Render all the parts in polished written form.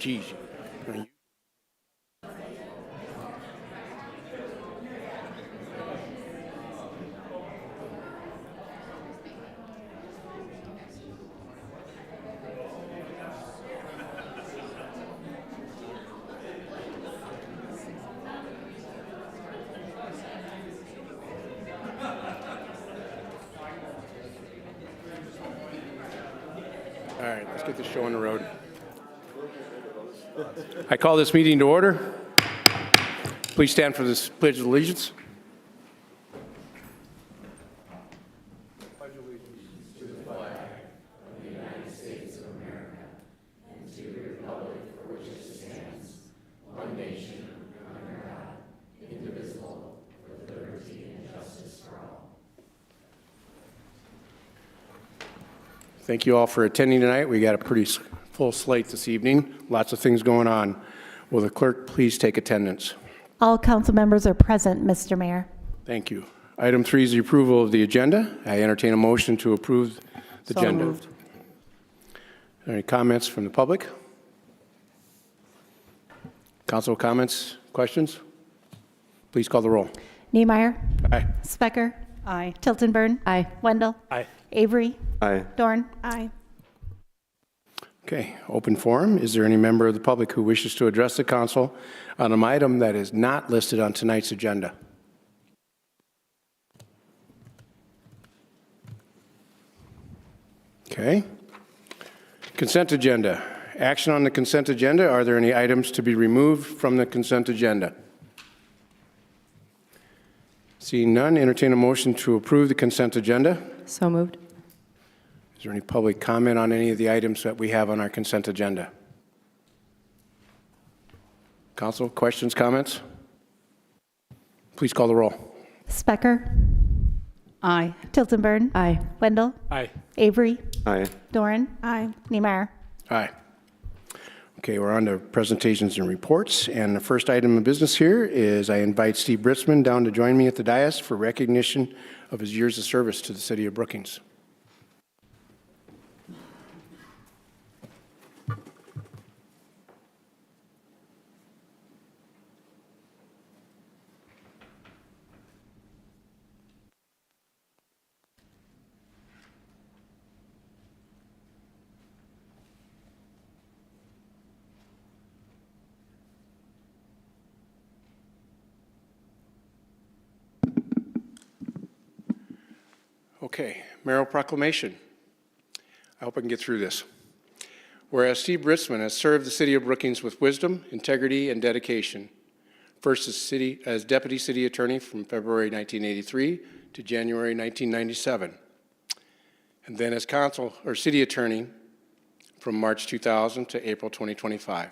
Geez. All right, let's get this show on the road. I call this meeting to order. Please stand for this Pledge of Allegiance. Thank you all for attending tonight. We got a pretty full slate this evening. Lots of things going on. Will the clerk please take attendance? All council members are present, Mr. Mayor. Thank you. Item 3 is the approval of the agenda. I entertain a motion to approve the agenda. Moved. Are there any comments from the public? Council comments, questions? Please call the roll. Niemeyer. Aye. Specker. Aye. Tiltonburn. Aye. Wendell. Aye. Avery. Aye. Dorn. Aye. Okay, open forum. Is there any member of the public who wishes to address the council on an item that is not listed on tonight's agenda? Okay. Consent agenda. Action on the consent agenda. Are there any items to be removed from the consent agenda? Seeing none, entertain a motion to approve the consent agenda. So moved. Is there any public comment on any of the items that we have on our consent agenda? Council, questions, comments? Please call the roll. Specker. Aye. Tiltonburn. Aye. Wendell. Aye. Avery. Aye. Dorn. Aye. Niemeyer. Aye. Okay, we're on to presentations and reports. And the first item of business here is I invite Steve Britzman down to join me at the dais for recognition of his years of service to the city of Brookings. Okay, mayoral proclamation. I hope I can get through this. Whereas Steve Britzman has served the city of Brookings with wisdom, integrity, and dedication, first as Deputy City Attorney from February 1983 to January 1997, and then as City Attorney from March 2000 to April 2025.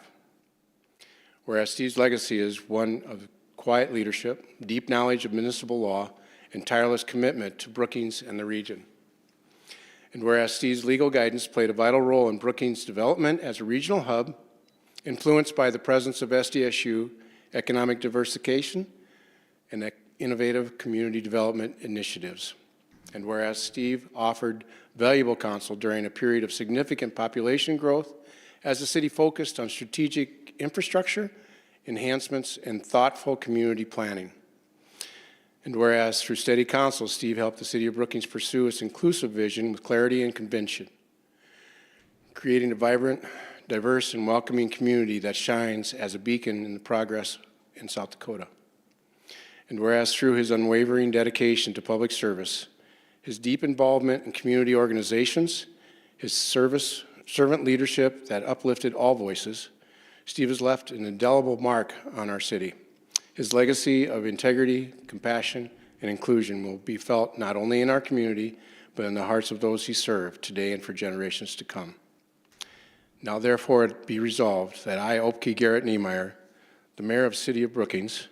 Whereas Steve's legacy is one of quiet leadership, deep knowledge of municipal law, and tireless commitment to Brookings and the region. And whereas Steve's legal guidance played a vital role in Brookings' development as a regional hub, influenced by the presence of SDSU, economic diversification, and innovative community development initiatives. And whereas Steve offered valuable counsel during a period of significant population growth as the city focused on strategic infrastructure, enhancements, and thoughtful community planning. And whereas through steady counsel, Steve helped the city of Brookings pursue its inclusive vision with clarity and conviction, creating a vibrant, diverse, and welcoming community that shines as a beacon in the progress in South Dakota. And whereas through his unwavering dedication to public service, his deep involvement in community organizations, his servant leadership that uplifted all voices, Steve has left an indelible mark on our city. His legacy of integrity, compassion, and inclusion will be felt not only in our community, but in the hearts of those he served today and for generations to come. Now therefore it be resolved that I, Opke Garrett Niemeyer, the Mayor of the City of Brookings,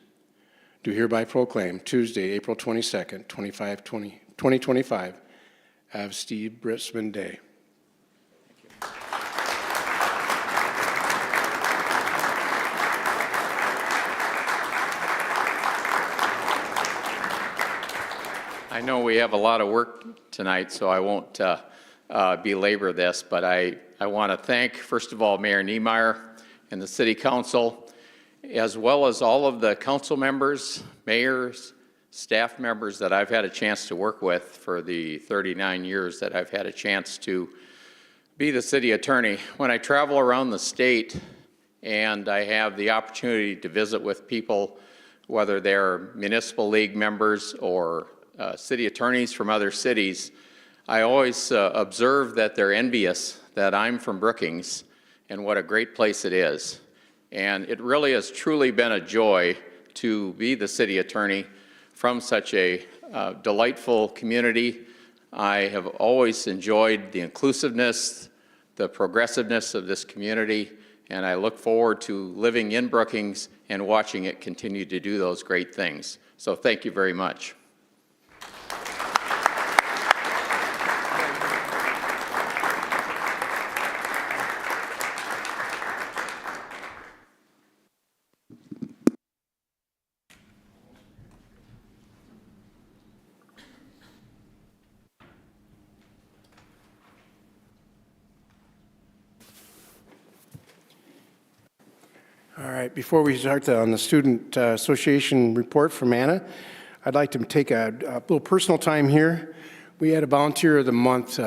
do hereby proclaim Tuesday, April 22nd, 2025, as Steve Britzman Day. I know we have a lot of work tonight, so I won't belabor this, but I want to thank, first of all, Mayor Niemeyer and the city council, as well as all of the council members, mayors, staff members that I've had a chance to work with for the 39 years that I've had a chance to be the city attorney. When I travel around the state and I have the opportunity to visit with people, whether they're municipal league members or city attorneys from other cities, I always observe that they're envious that I'm from Brookings and what a great place it is. And it really has truly been a joy to be the city attorney from such a delightful community. I have always enjoyed the inclusiveness, the progressiveness of this community, and I look forward to living in Brookings and watching it continue to do those great things. So thank you very much. All right, before we start on the Student Association report from Anna, I'd like to take a little personal time here. We had a Volunteer of the Month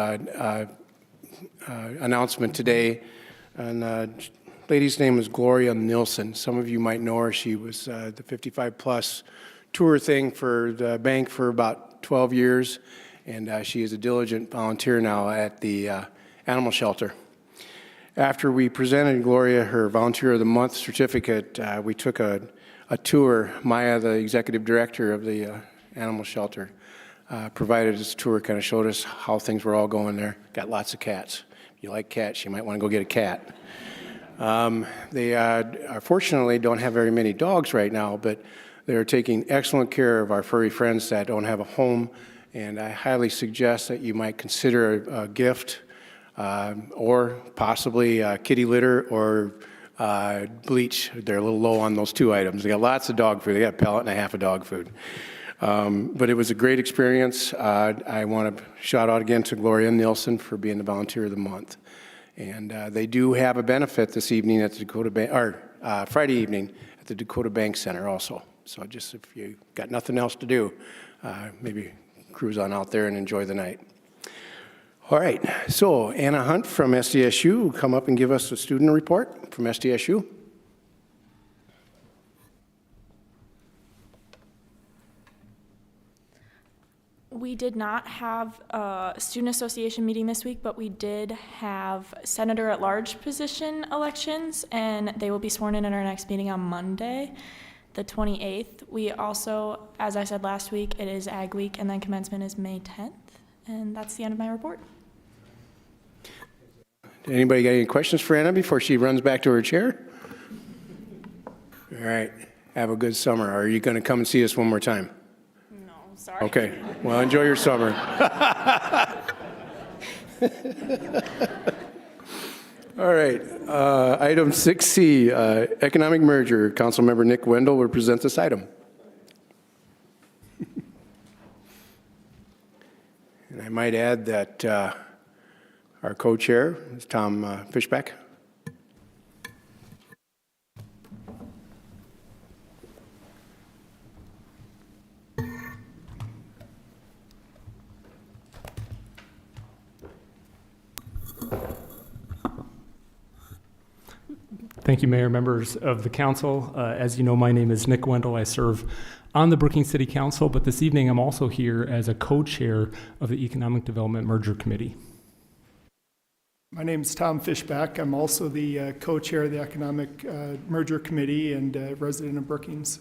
announcement today, and the lady's name was Gloria Nilsson. Some of you might know her. She was the 55-plus tour thing for the bank for about 12 years, and she is a diligent volunteer now at the animal shelter. After we presented Gloria her Volunteer of the Month certificate, we took a tour. Maya, the executive director of the animal shelter, provided us a tour, kind of showed us how things were all going there. Got lots of cats. If you like cats, you might want to go get a cat. They fortunately don't have very many dogs right now, but they're taking excellent care of our furry friends that don't have a home, and I highly suggest that you might consider a gift or possibly kitty litter or bleach. They're a little low on those two items. They got lots of dog food. They got a pellet and a half of dog food. But it was a great experience. I want to shout out again to Gloria Nilsson for being the Volunteer of the Month. And they do have a benefit this evening at the Dakota Bank, or Friday evening at the Dakota Bank Center also. So just if you got nothing else to do, maybe cruise on out there and enjoy the night. All right, so Anna Hunt from SDSU will come up and give us a student report from SDSU. We did not have a student association meeting this week, but we did have senator-at-large position elections, and they will be sworn in at our next meeting on Monday, the 28th. We also, as I said last week, it is Ag Week, and then commencement is May 10th, and that's the end of my report. Anybody got any questions for Anna before she runs back to her chair? All right, have a good summer. Are you going to come and see us one more time? No, sorry. Okay, well, enjoy your summer. All right, item 6C, economic merger. Councilmember Nick Wendell will present this item. And I might add that our co-chair is Tom Fishback. Thank you, Mayor, members of the council. As you know, my name is Nick Wendell. I serve on the Brookings City Council, but this evening I'm also here as a co-chair of the Economic Development Merger Committee. My name is Tom Fishback. I'm also the co-chair of the Economic Merger Committee and resident of Brookings.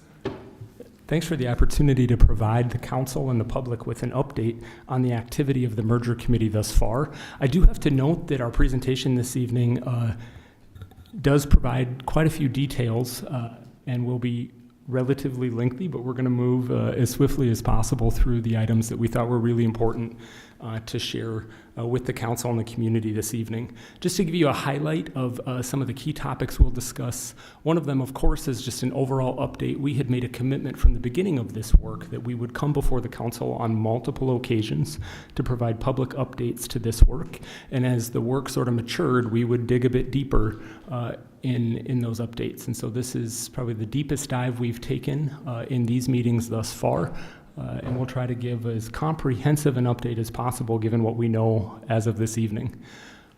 Thanks for the opportunity to provide the council and the public with an update on the activity of the merger committee thus far. I do have to note that our presentation this evening does provide quite a few details and will be relatively lengthy, but we're going to move as swiftly as possible through the items that we thought were really important to share with the council and the community this evening. Just to give you a highlight of some of the key topics we'll discuss, one of them, of course, is just an overall update. We had made a commitment from the beginning of this work that we would come before the council on multiple occasions to provide public updates to this work. And as the work sort of matured, we would dig a bit deeper in those updates. And so this is probably the deepest dive we've taken in these meetings thus far. And we'll try to give as comprehensive an update as possible given what we know as of this evening.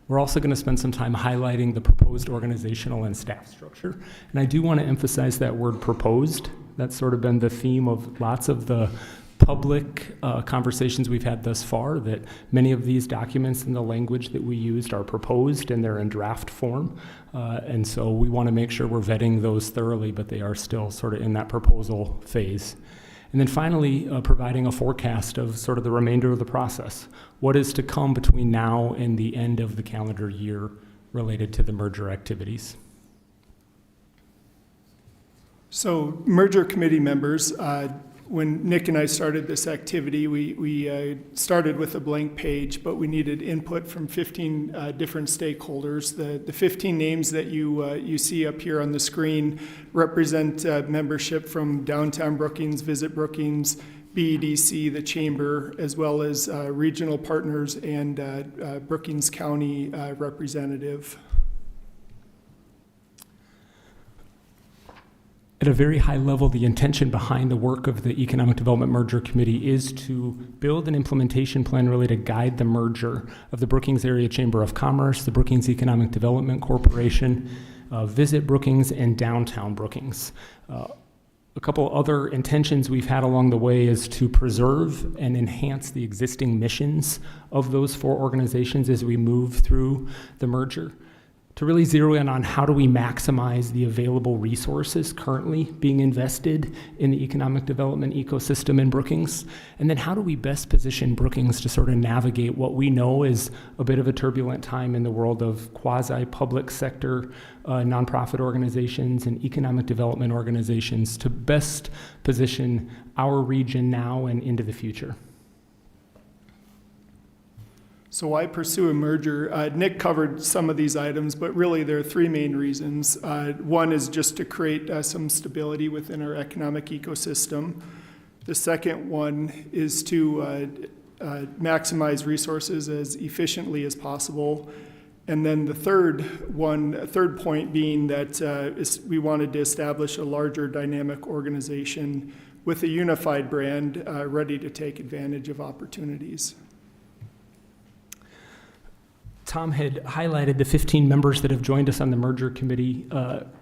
We're also going to spend some time highlighting the proposed organizational and staff structure. And I do want to emphasize that word proposed. That's sort of been the theme of lots of the public conversations we've had thus far, that many of these documents and the language that we used are proposed and they're in draft form. And so we want to make sure we're vetting those thoroughly, but they are still sort of in that proposal phase. And then finally, providing a forecast of sort of the remainder of the process. What is to come between now and the end of the calendar year related to the merger activities? So merger committee members, when Nick and I started this activity, we started with a blank page, but we needed input from 15 different stakeholders. The 15 names that you see up here on the screen represent membership from Downtown Brookings, Visit Brookings, BEDC, the Chamber, as well as regional partners and Brookings County representative. At a very high level, the intention behind the work of the Economic Development Merger Committee is to build an implementation plan really to guide the merger of the Brookings Area Chamber of Commerce, the Brookings Economic Development Corporation, Visit Brookings, and Downtown Brookings. A couple other intentions we've had along the way is to preserve and enhance the existing missions of those four organizations as we move through the merger, to really zero in on how do we maximize the available resources currently being invested in the economic development ecosystem in Brookings, and then how do we best position Brookings to sort of navigate what we know is a bit of a turbulent time in the world of quasi-public sector nonprofit organizations and economic development organizations to best position our region now and into the future. So why pursue a merger? Nick covered some of these items, but really there are three main reasons. One is just to create some stability within our economic ecosystem. The second one is to maximize resources as efficiently as possible. And then the third point being that we wanted to establish a larger dynamic organization with a unified brand ready to take advantage of opportunities. Tom had highlighted the 15 members that have joined us on the merger committee.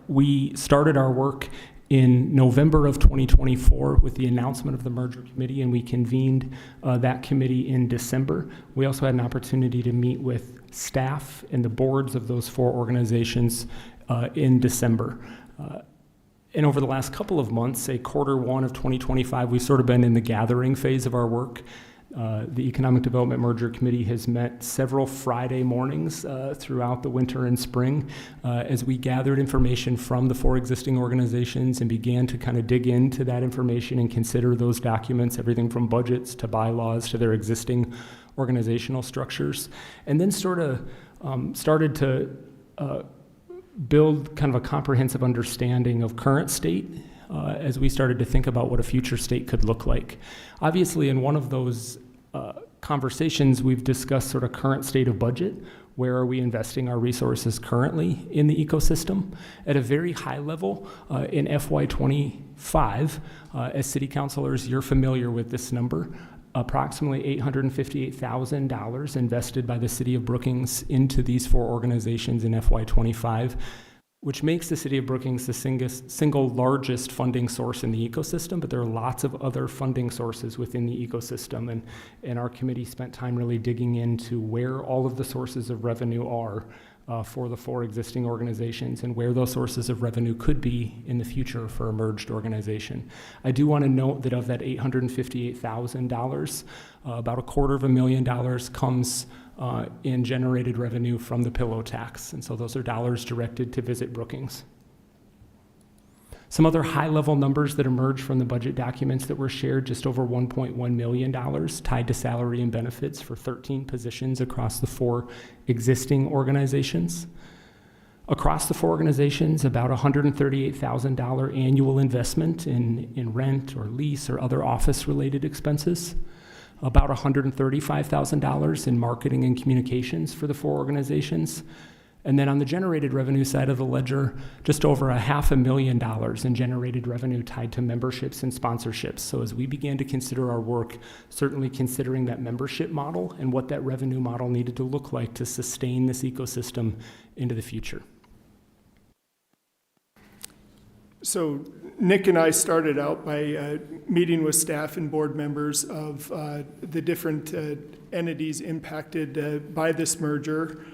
We started our work in November of 2024 with the announcement of the merger committee, and we convened that committee in December. We also had an opportunity to meet with staff and the boards of those four organizations in December. And over the last couple of months, say quarter one of 2025, we've sort of been in the gathering phase of our work. The Economic Development Merger Committee has met several Friday mornings throughout the winter and spring as we gathered information from the four existing organizations and began to kind of dig into that information and consider those documents, everything from budgets to bylaws to their existing organizational structures, and then sort of started to build kind of a comprehensive understanding of current state as we started to think about what a future state could look like. Obviously, in one of those conversations, we've discussed sort of current state of budget. Where are we investing our resources currently in the ecosystem? At a very high level, in FY25, as city councilors, you're familiar with this number, approximately $858,000 invested by the city of Brookings into these four organizations in FY25, which makes the city of Brookings the single largest funding source in the ecosystem, but there are lots of other funding sources within the ecosystem, and our committee spent time really digging into where all of the sources of revenue are for the four existing organizations and where those sources of revenue could be in the future for a merged organization. I do want to note that of that $858,000, about $250,000 comes in generated revenue from the pillow tax, and so those are dollars directed to Visit Brookings. Some other high-level numbers that emerged from the budget documents that were shared, just over $1.1 million tied to salary and benefits for 13 positions across the four existing organizations. Across the four organizations, about $138,000 annual investment in rent or lease or other office-related expenses. About $135,000 in marketing and communications for the four organizations, And then on the generated revenue side of the ledger, just over $500,000 in generated revenue tied to memberships and sponsorships. So as we began to consider our work, certainly considering that membership model and what that revenue model needed to look like to sustain this ecosystem into the future. So Nick and I started out by meeting with staff and board members of the different entities impacted by this merger.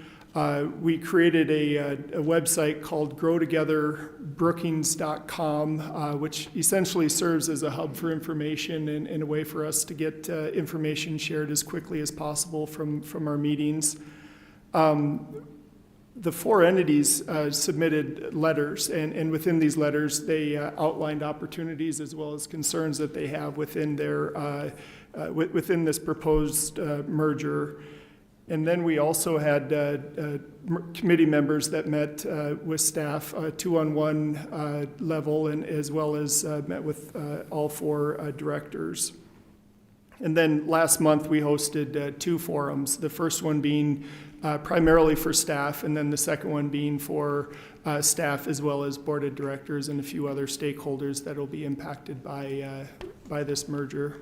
We created a website called growtogetherbrookings.com, which essentially serves as a hub for information and a way for us to get information shared as quickly as possible from our meetings. The four entities submitted letters, and within these letters, they outlined opportunities as well as concerns that they have within their within this proposed merger. And then we also had committee members that met with staff two-on-one level, and as well as met with all four directors. And then last month we hosted two forums. The first one being primarily for staff, and then the second one being for staff as well as board of directors and a few other stakeholders that will be impacted by this merger.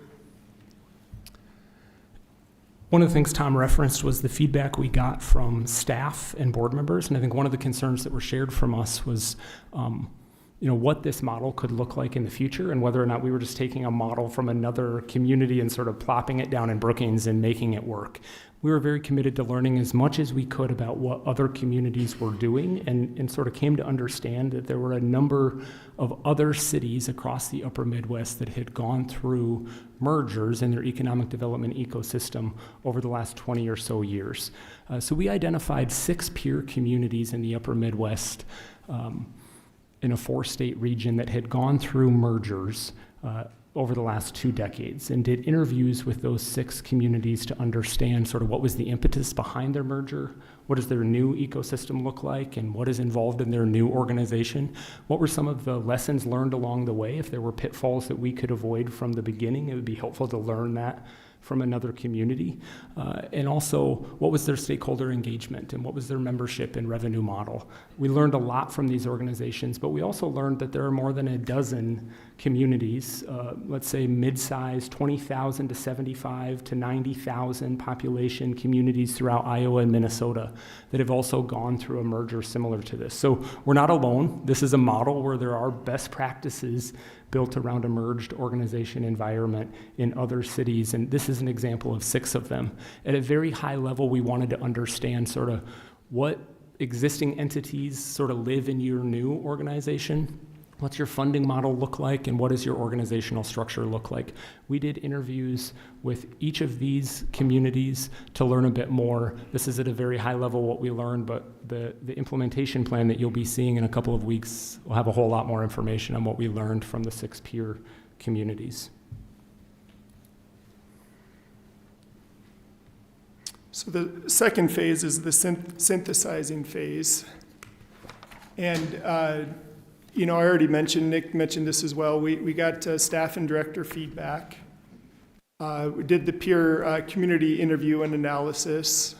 One of the things Tom referenced was the feedback we got from staff and board members, and I think one of the concerns that were shared from us was what this model could look like in the future, and whether or not we were just taking a model from another community and sort of plopping it down in Brookings and making it work. We were very committed to learning as much as we could about what other communities were doing, and sort of came to understand that there were a number of other cities across the upper Midwest that had gone through mergers in their economic development ecosystem over the last 20 or so years. So we identified 6 peer communities in the upper Midwest in a 4-state region that had gone through mergers over the last 2 decades, and did interviews with those 6 communities to understand sort of what was the impetus behind their merger, what does their new ecosystem look like, and what is involved in their new organization. What were some of the lessons learned along the way? If there were pitfalls that we could avoid from the beginning, it would be helpful to learn that from another community. And also, what was their stakeholder engagement, and what was their membership and revenue model? We learned a lot from these organizations, but we also learned that there are more than a dozen communities, let's say mid-sized 20,000 to 75 to 90,000 population communities throughout Iowa and Minnesota that have also gone through a merger similar to this. So we're not alone. This is a model where there are best practices built around a merged organization environment in other cities, and this is an example of 6 of them. At a very high level, we wanted to understand sort of what existing entities sort of live in your new organization. What's your funding model look like, and what does your organizational structure look like? We did interviews with each of these communities to learn a bit more. This is at a very high level what we learned, but the implementation plan that you'll be seeing in a couple of weeks will have a whole lot more information on what we learned from the 6 peer communities. So the second phase is the synthesizing phase. And I already mentioned, Nick mentioned this as well, we got staff and director feedback. We did the peer community interview and analysis.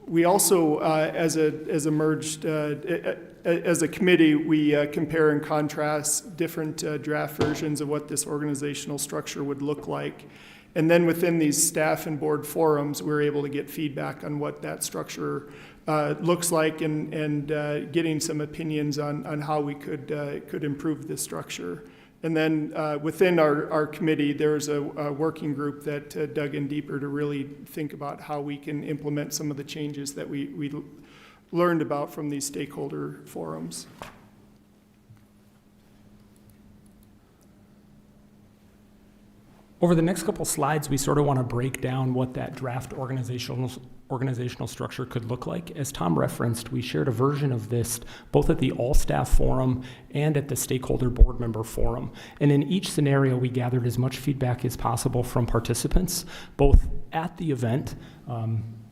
We also, as a merged, as a committee, we compare and contrast different draft versions of what this organizational structure would look like. And then within these staff and board forums, we were able to get feedback on what that structure looks like, and getting some opinions on how we could improve this structure. And then within our committee, there's a working group that dug in deeper to really think about how we can implement some of the changes that we learned about from these stakeholder forums. Over the next couple slides, we sort of want to break down what that draft organizational structure could look like. As Tom referenced, we shared a version of this both at the all-staff forum and at the stakeholder board member forum. And in each scenario, we gathered as much feedback as possible from participants, both at the event,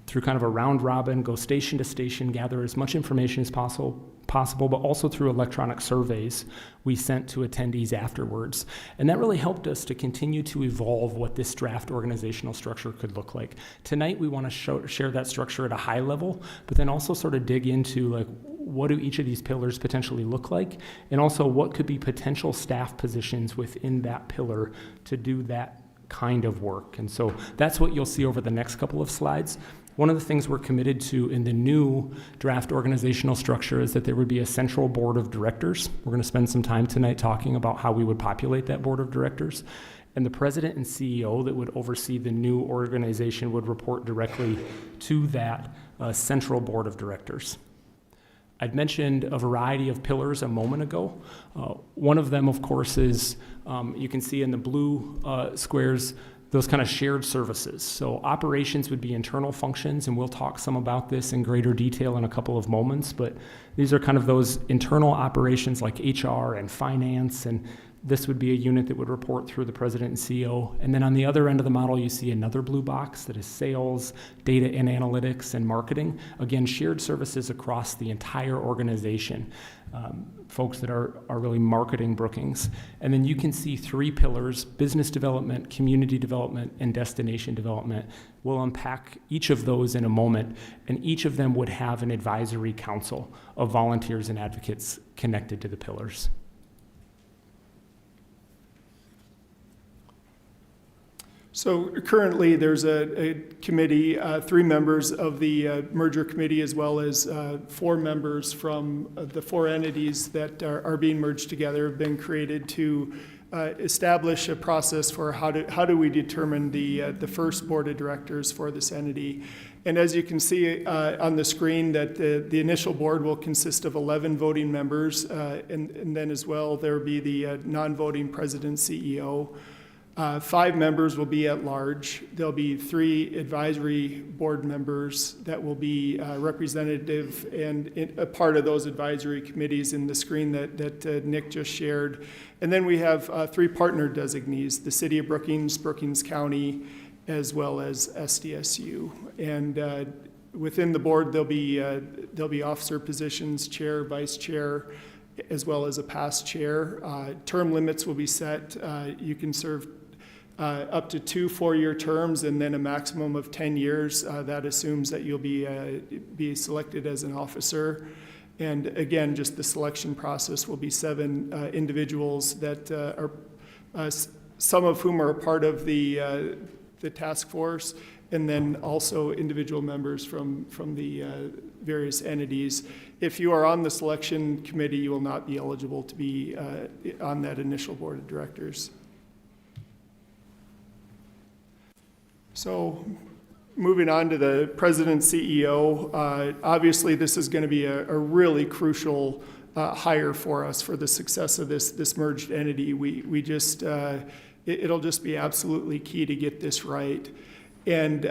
through kind of a round robin, go station to station, gather as much information as possible possible, but also through electronic surveys we sent to attendees afterwards. And that really helped us to continue to evolve what this draft organizational structure could look like. Tonight, we want to share that structure at a high level, but then also sort of dig into like, what do each of these pillars potentially look like? And also what could be potential staff positions within that pillar to do that kind of work. And so that's what you'll see over the next couple of slides. One of the things we're committed to in the new draft organizational structure is that there would be a central board of directors. We're going to spend some time tonight talking about how we would populate that board of directors. And the president and CEO that would oversee the new organization would report directly to that central board of directors. I'd mentioned a variety of pillars a moment ago. One of them, of course, is you can see in the blue squares those kind of shared services. So operations would be internal functions, and we'll talk some about this in greater detail in a couple of moments, but these are kind of those internal operations like HR and finance, and this would be a unit that would report through the president and CEO. And then on the other end of the model, you see another blue box that is sales, data and analytics, and marketing. Again, shared services across the entire organization. Folks that are really marketing Brookings. And then you can see 3 pillars: business development, community development, and destination development. We'll unpack each of those in a moment, and each of them would have an advisory council of volunteers and advocates connected to the pillars. So currently, there's a committee, 3 members of the merger committee, as well as 4 members from the 4 entities that are being merged together have been created to establish a process for how do we determine the first board of directors for this entity. And as you can see on the screen, that the initial board will consist of 11 voting members, and then as well there will be the non-voting president, CEO. 5 members will be at large. There'll be 3 advisory board members that will be representative and a part of those advisory committees in the screen that Nick just shared. And then we have 3 partner designees: the City of Brookings, Brookings County, as well as SDSU. And within the board, there'll be officer positions: chair, vice chair, as well as a past chair. Term limits will be set. You can serve up to 2 4-year terms, and then a maximum of 10 years. That assumes that you'll be selected as an officer. And again, just the selection process will be 7 individuals that are, some of whom are a part of the task force, and then also individual members from the various entities. If you are on the selection committee, you will not be eligible to be on that initial board of directors. So moving on to the president CEO, obviously this is going to be a really crucial hire for us for the success of this merged entity. We just, it'll just be absolutely key to get this right. And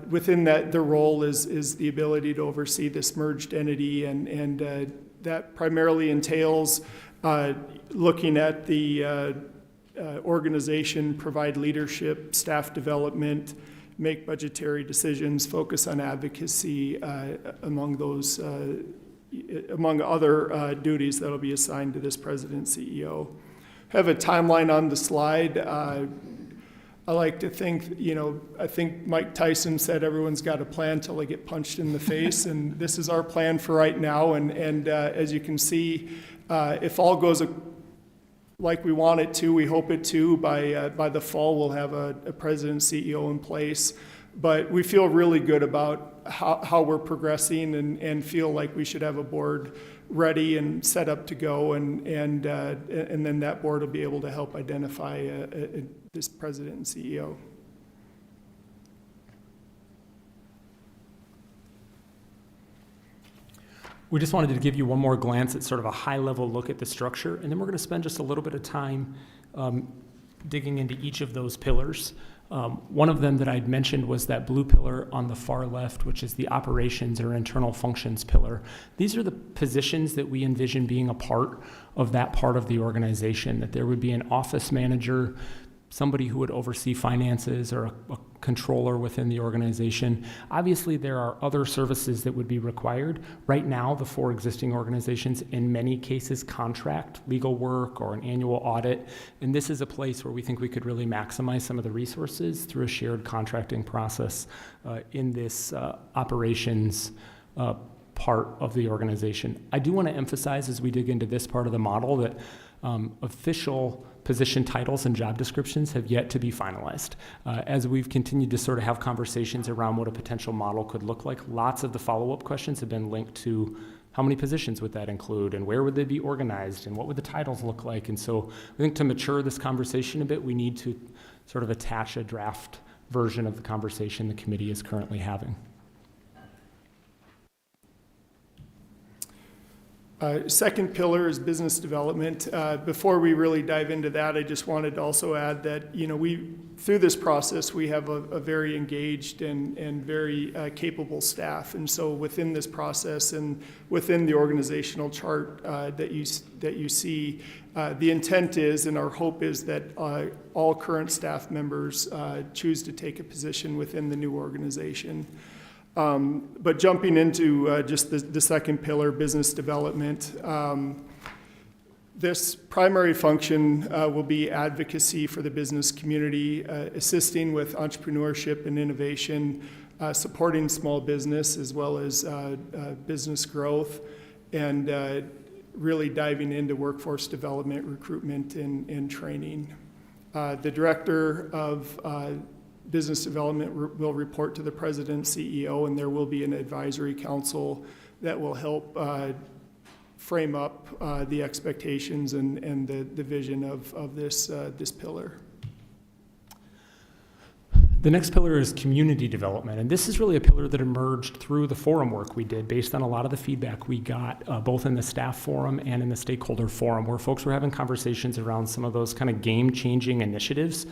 within that, the role is the ability to oversee this merged entity, and that primarily entails looking at the organization, provide leadership, staff development, make budgetary decisions, focus on advocacy, among those, among other duties that will be assigned to this president CEO. I have a timeline on the slide. I like to think, I think Mike Tyson said everyone's got a plan till they get punched in the face, and this is our plan for right now. And as you can see, if all goes like we want it to, we hope it to, by the fall we'll have a president CEO in place. But we feel really good about how we're progressing, and feel like we should have a board ready and set up to go, and then that board will be able to help identify this president and CEO. We just wanted to give you one more glance at sort of a high-level look at the structure, and then we're going to spend just a little bit of time digging into each of those pillars. One of them that I'd mentioned was that blue pillar on the far left, which is the operations or internal functions pillar. These are the positions that we envision being a part of that part of the organization, that there would be an office manager, somebody who would oversee finances or a controller within the organization. Obviously, there are other services that would be required. Right now, the 4 existing organizations, in many cases, contract legal work or an annual audit. And this is a place where we think we could really maximize some of the resources through a shared contracting process in this operations part of the organization. I do want to emphasize as we dig into this part of the model that official position titles and job descriptions have yet to be finalized. As we've continued to sort of have conversations around what a potential model could look like, lots of the follow-up questions have been linked to how many positions would that include and where would they be organized and what would the titles look like. And so I think to mature this conversation a bit, we need to sort of attach a draft version of the conversation the committee is currently having. Second pillar is business development. Before we really dive into that, I just wanted to also add that, you know, through this process, we have a very engaged and very capable staff. And so within this process and within the organizational chart that you see, the intent is and our hope is that all current staff members choose to take a position within the new organization. But jumping into just the second pillar, business development, this primary function will be advocacy for the business community, assisting with entrepreneurship and innovation, supporting small business as well as business growth, and really diving into workforce development, recruitment, and training. The director of Business development will report to the president, CEO, and there will be an advisory council that will help frame up the expectations and the vision of this pillar. The next pillar is community development, and this is really a pillar that emerged through the forum work we did based on a lot of the feedback we got both in the staff forum and in the stakeholder forum, where folks were having conversations around some of those kind of game-changing initiatives.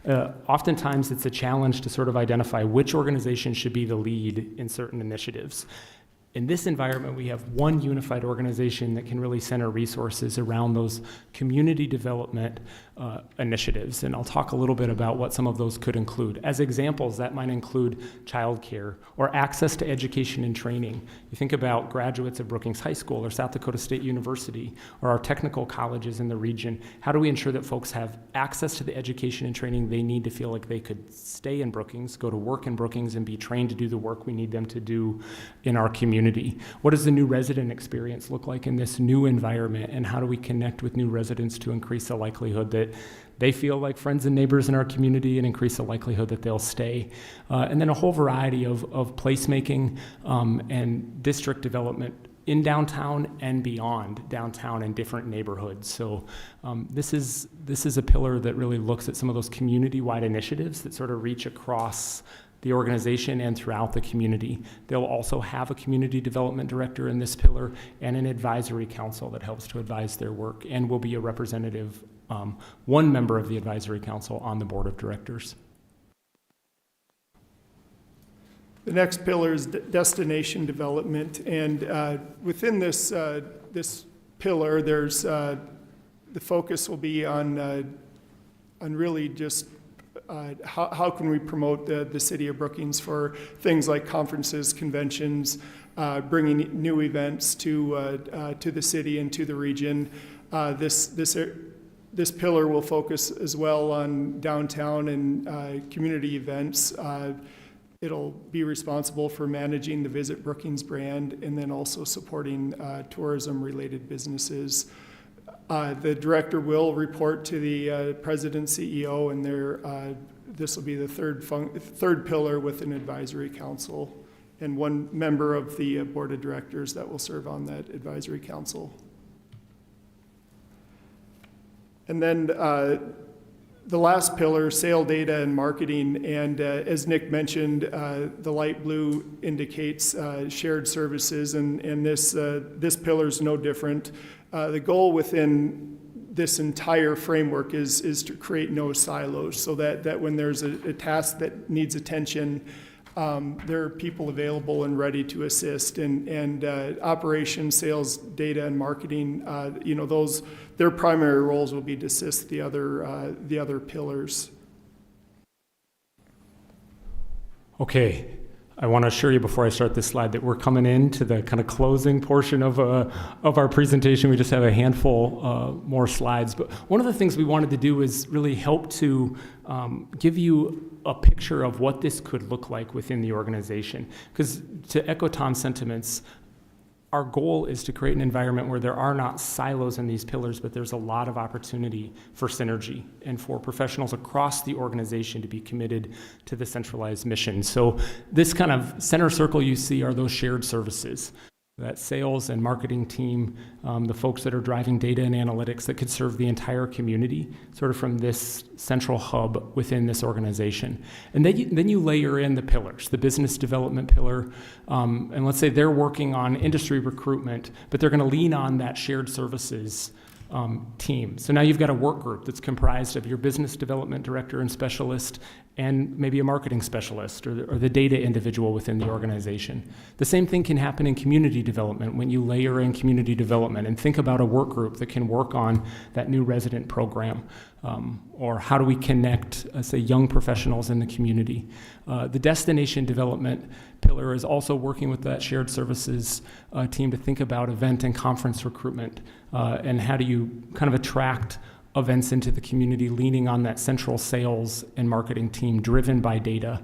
Oftentimes, it's a challenge to sort of identify which organization should be the lead in certain initiatives. In this environment, we have one unified organization that can really center resources around those community development initiatives. And I'll talk a little bit about what some of those could include. As examples, that might include childcare or access to education and training. You think about graduates of Brookings High School or South Dakota State University or our technical colleges in the region. How do we ensure that folks have access to the education and training they need to feel like they could stay in Brookings, go to work in Brookings, and be trained to do the work we need them to do in our community? What does the new resident experience look like in this new environment, and how do we connect with new residents to increase the likelihood that they feel like friends and neighbors in our community and increase the likelihood that they'll stay? And then a whole variety of placemaking and district development in downtown and beyond downtown in different neighborhoods. So this is a pillar that really looks at some of those community-wide initiatives that sort of reach across the organization and throughout the community. They'll also have a community development director in this pillar and an advisory council that helps to advise their work, and will be a representative, one member of the advisory council on the board of directors. The next pillar is destination development, and within this pillar, there's the focus will be on really just how can we promote the city of Brookings for things like conferences, conventions, bringing new events to the city and to the region. This pillar will focus as well on downtown and community events. It'll be responsible for managing the Visit Brookings brand and then also supporting tourism-related businesses. The director will report to the president, CEO, and this will be the third pillar with an advisory council and one member of the board of directors that will serve on that advisory council. And then the last pillar, sale data and marketing, and as Nick mentioned, the light blue indicates shared services, and this pillar is no different. The goal within this entire framework is to create no silos, so that when there's a task that needs attention, there are people available and ready to assist, and operations, sales, data, and marketing, those, their primary roles will be to assist the other pillars. Okay, I want to assure you before I start this slide that we're coming into the kind of closing portion of our presentation. We just have a handful more slides. But one of the things we wanted to do is really help to give you a picture of what this could look like within the organization. Because to echo Tom's sentiments, our goal is to create an environment where there are not silos in these pillars, but there's a lot of opportunity for synergy and for professionals across the organization to be committed to the centralized mission. So this kind of center circle you see are those shared services. That sales and marketing team, the folks that are driving data and analytics that could serve the entire community, sort of from this central hub within this organization. And then you layer in the pillars, the business development pillar, and let's say they're working on industry recruitment, but they're going to lean on that shared services team. So now you've got a work group that's comprised of your business development director and specialist and maybe a marketing specialist or the data individual within the organization. The same thing can happen in community development when you layer in community development and think about a work group that can work on that new resident program, or how do we connect, say, young professionals in the community. The destination development pillar is also working with that shared services team to think about event and conference recruitment, and how do you kind of attract events into the community, leaning on that central sales and marketing team driven by data.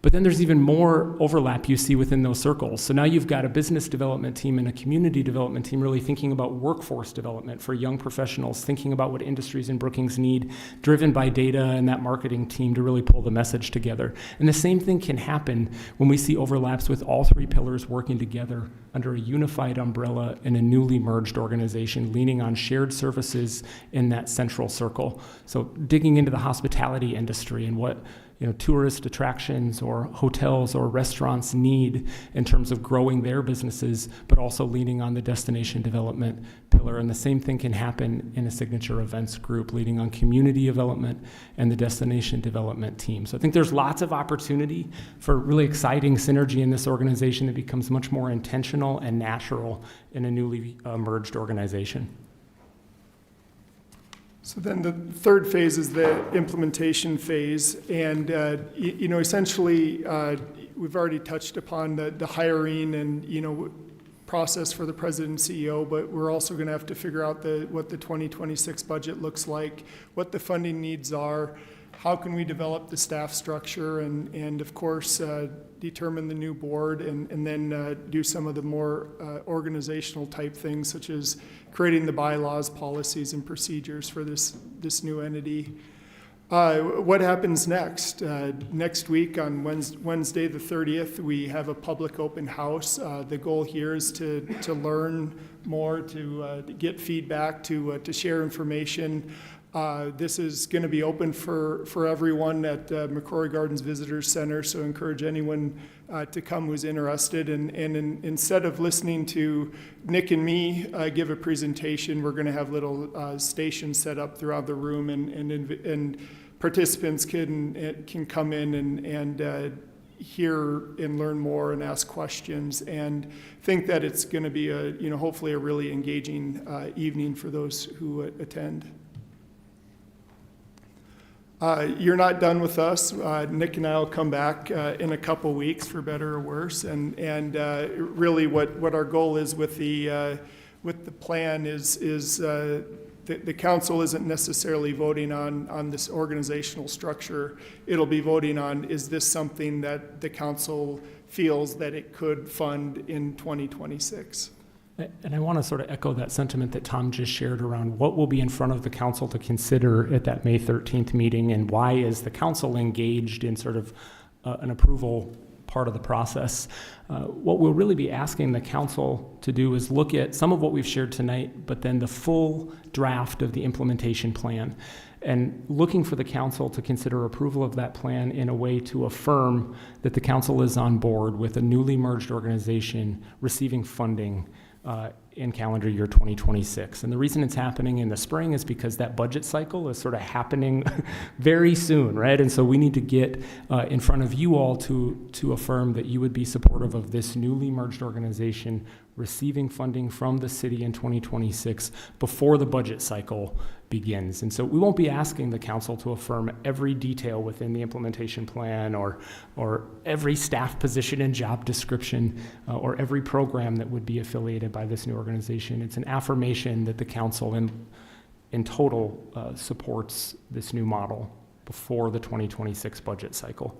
But then there's even more overlap you see within those circles. So now you've got a business development team and a community development team really thinking about workforce development for young professionals, thinking about what industries in Brookings need, driven by data and that marketing team to really pull the message together. And the same thing can happen when we see overlaps with all three pillars working together under a unified umbrella in a newly merged organization, leaning on shared services in that central circle. So digging into the hospitality industry and what tourist attractions or hotels or restaurants need in terms of growing their businesses, but also leaning on the destination development pillar. And the same thing can happen in a signature events group, leading on community development and the destination development team. So I think there's lots of opportunity for really exciting synergy in this organization that becomes much more intentional and natural in a newly merged organization. So then the third phase is the implementation phase, and essentially we've already touched upon the hiring and process for the president and CEO, but we're also going to have to figure out what the 2026 budget looks like, what the funding needs are, how can we develop the staff structure, and of course determine the new board, and then do some of the more organizational type things, such as creating the bylaws, policies, and procedures for this new entity. What happens next? Next week on Wednesday the 30th, we have a public open house. The goal here is to learn more, to get feedback, to share information. This is going to be open for everyone at McCrory Gardens Visitors Center, so encourage anyone to come who's interested. And instead of listening to Nick and me give a presentation, we're going to have little stations set up throughout the room, and participants can come in and hear and learn more and ask questions, and think that it's going to be hopefully a really engaging evening for those who attend. You're not done with us. Nick and I will come back in a couple weeks, for better or worse. And really, what our goal is with the plan is the council isn't necessarily voting on this organizational structure. It'll be voting on, is this something that the council feels that it could fund in 2026? And I want to sort of echo that sentiment that Tom just shared around what will be in front of the council to consider at that May 13th meeting, and why is the council engaged in sort of an approval part of the process. What we'll really be asking the council to do is look at some of what we've shared tonight, but then the full draft of the implementation plan, and looking for the council to consider approval of that plan in a way to affirm that the council is on board with a newly merged organization receiving funding in calendar year 2026. And the reason it's happening in the spring is because that budget cycle is sort of happening very soon, right? And so we need to get in front of you all to affirm that you would be supportive of this newly merged organization receiving funding from the city in 2026 before the budget cycle begins. And so we won't be asking the council to affirm every detail within the implementation plan or every staff position and job description or every program that would be affiliated by this new organization. It's an affirmation that the council in total supports this new model before the 2026 budget cycle.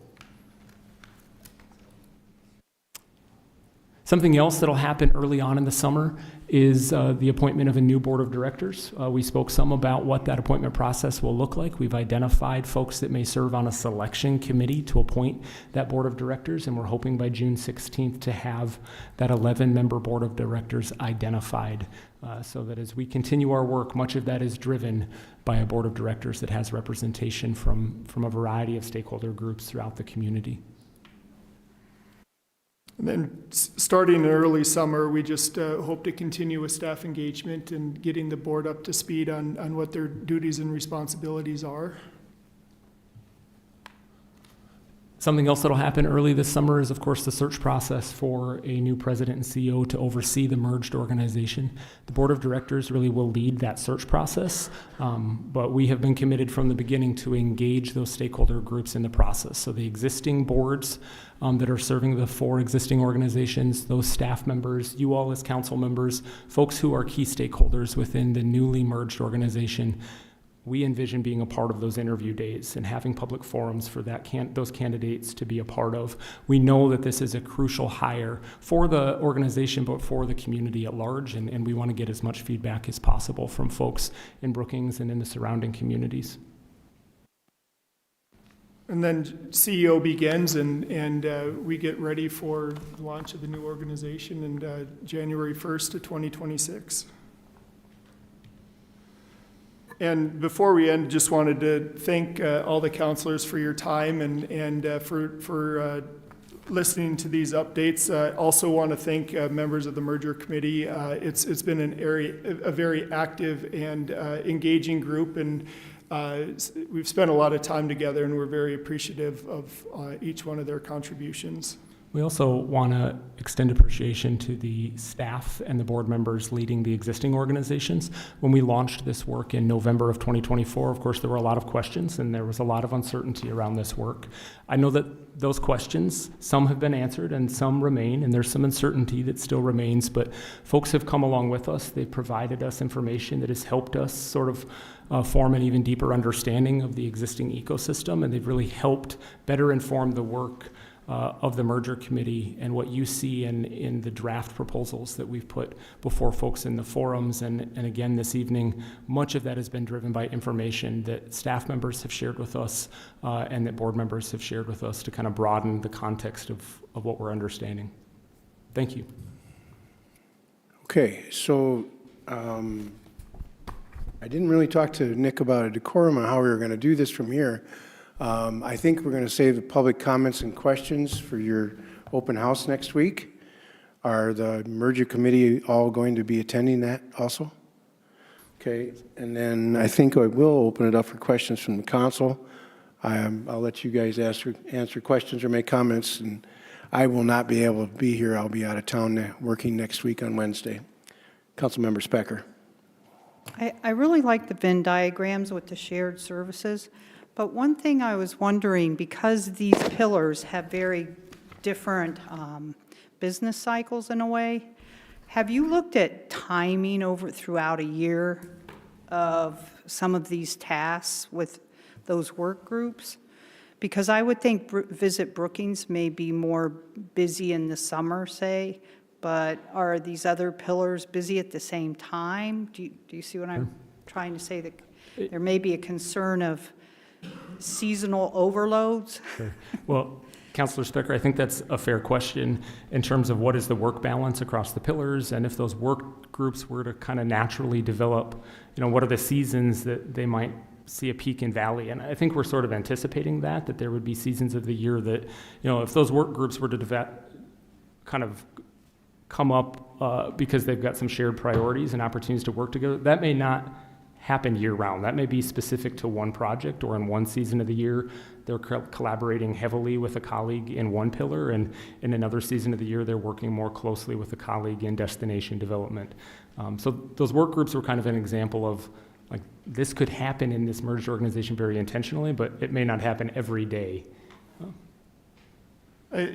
Something else that'll happen early on in the summer is the appointment of a new board of directors. We spoke some about what that appointment process will look like. We've identified folks that may serve on a selection committee to appoint that board of directors, and we're hoping by June 16th to have that 11-member board of directors identified so that as we continue our work, much of that is driven by a board of directors that has representation from a variety of stakeholder groups throughout the community. And then starting in early summer, we just hope to continue with staff engagement and getting the board up to speed on what their duties and responsibilities are. Something else that'll happen early this summer is, of course, the search process for a new president and CEO to oversee the merged organization. The board of directors really will lead that search process, but we have been committed from the beginning to engage those stakeholder groups in the process. So the existing boards that are serving the 4 existing organizations, those staff members, you all as council members, folks who are key stakeholders within the newly merged organization, we envision being a part of those interview days and having public forums for those candidates to be a part of. We know that this is a crucial hire for the organization, but for the community at large, and we want to get as much feedback as possible from folks in Brookings and in the surrounding communities. And then CEO begins and we get ready for the launch of the new organization in January 1st of 2026. And before we end, just wanted to thank all the counselors for your time and for listening to these updates. Also want to thank members of the merger committee. It's been a very active and engaging group, and we've spent a lot of time together, and we're very appreciative of each one of their contributions. We also want to extend appreciation to the staff and the board members leading the existing organizations. When we launched this work in November of 2024, of course, there were a lot of questions and there was a lot of uncertainty around this work. I know that those questions, some have been answered and some remain, and there's some uncertainty that still remains, but folks have come along with us. They've provided us information that has helped us sort of form an even deeper understanding of the existing ecosystem, and they've really helped better inform the work of the merger committee and what you see in the draft proposals that we've put before folks in the forums. And again, this evening, much of that has been driven by information that staff members have shared with us and that board members have shared with us to kind of broaden the context of what we're understanding. Thank you. Okay, so I didn't really talk to Nick about a decorum on how we were going to do this from here. I think we're going to save the public comments and questions for your open house next week. Are the merger committee all going to be attending that also? Okay, and then I think I will open it up for questions from the council. I'll let you guys answer questions or make comments, and I will not be able to be here. I'll be out of town working next week on Wednesday. Councilmember Specker. I really like the Venn diagrams with the shared services, but one thing I was wondering, because these pillars have very different business cycles in a way, have you looked at timing throughout a year of some of these tasks with those work groups? Because I would think Visit Brookings may be more busy in the summer, say, but are these other pillars busy at the same time? Do you see what I'm trying to say? That there may be a concern of seasonal overloads? Sure. Well, Councilor Specker, I think that's a fair question in terms of what is the work balance across the pillars, and if those work groups were to kind of naturally develop, what are the seasons that they might see a peak and valley? And I think we're sort of anticipating that there would be seasons of the year that, if those work groups were to kind of come up because they've got some shared priorities and opportunities to work together. That may not happen year-round. That may be specific to one project, or in one season of the year, they're collaborating heavily with a colleague in one pillar, and in another season of the year, they're working more closely with a colleague in destination development. So those work groups were kind of an example of, like, this could happen in this merged organization very intentionally, but it may not happen every day.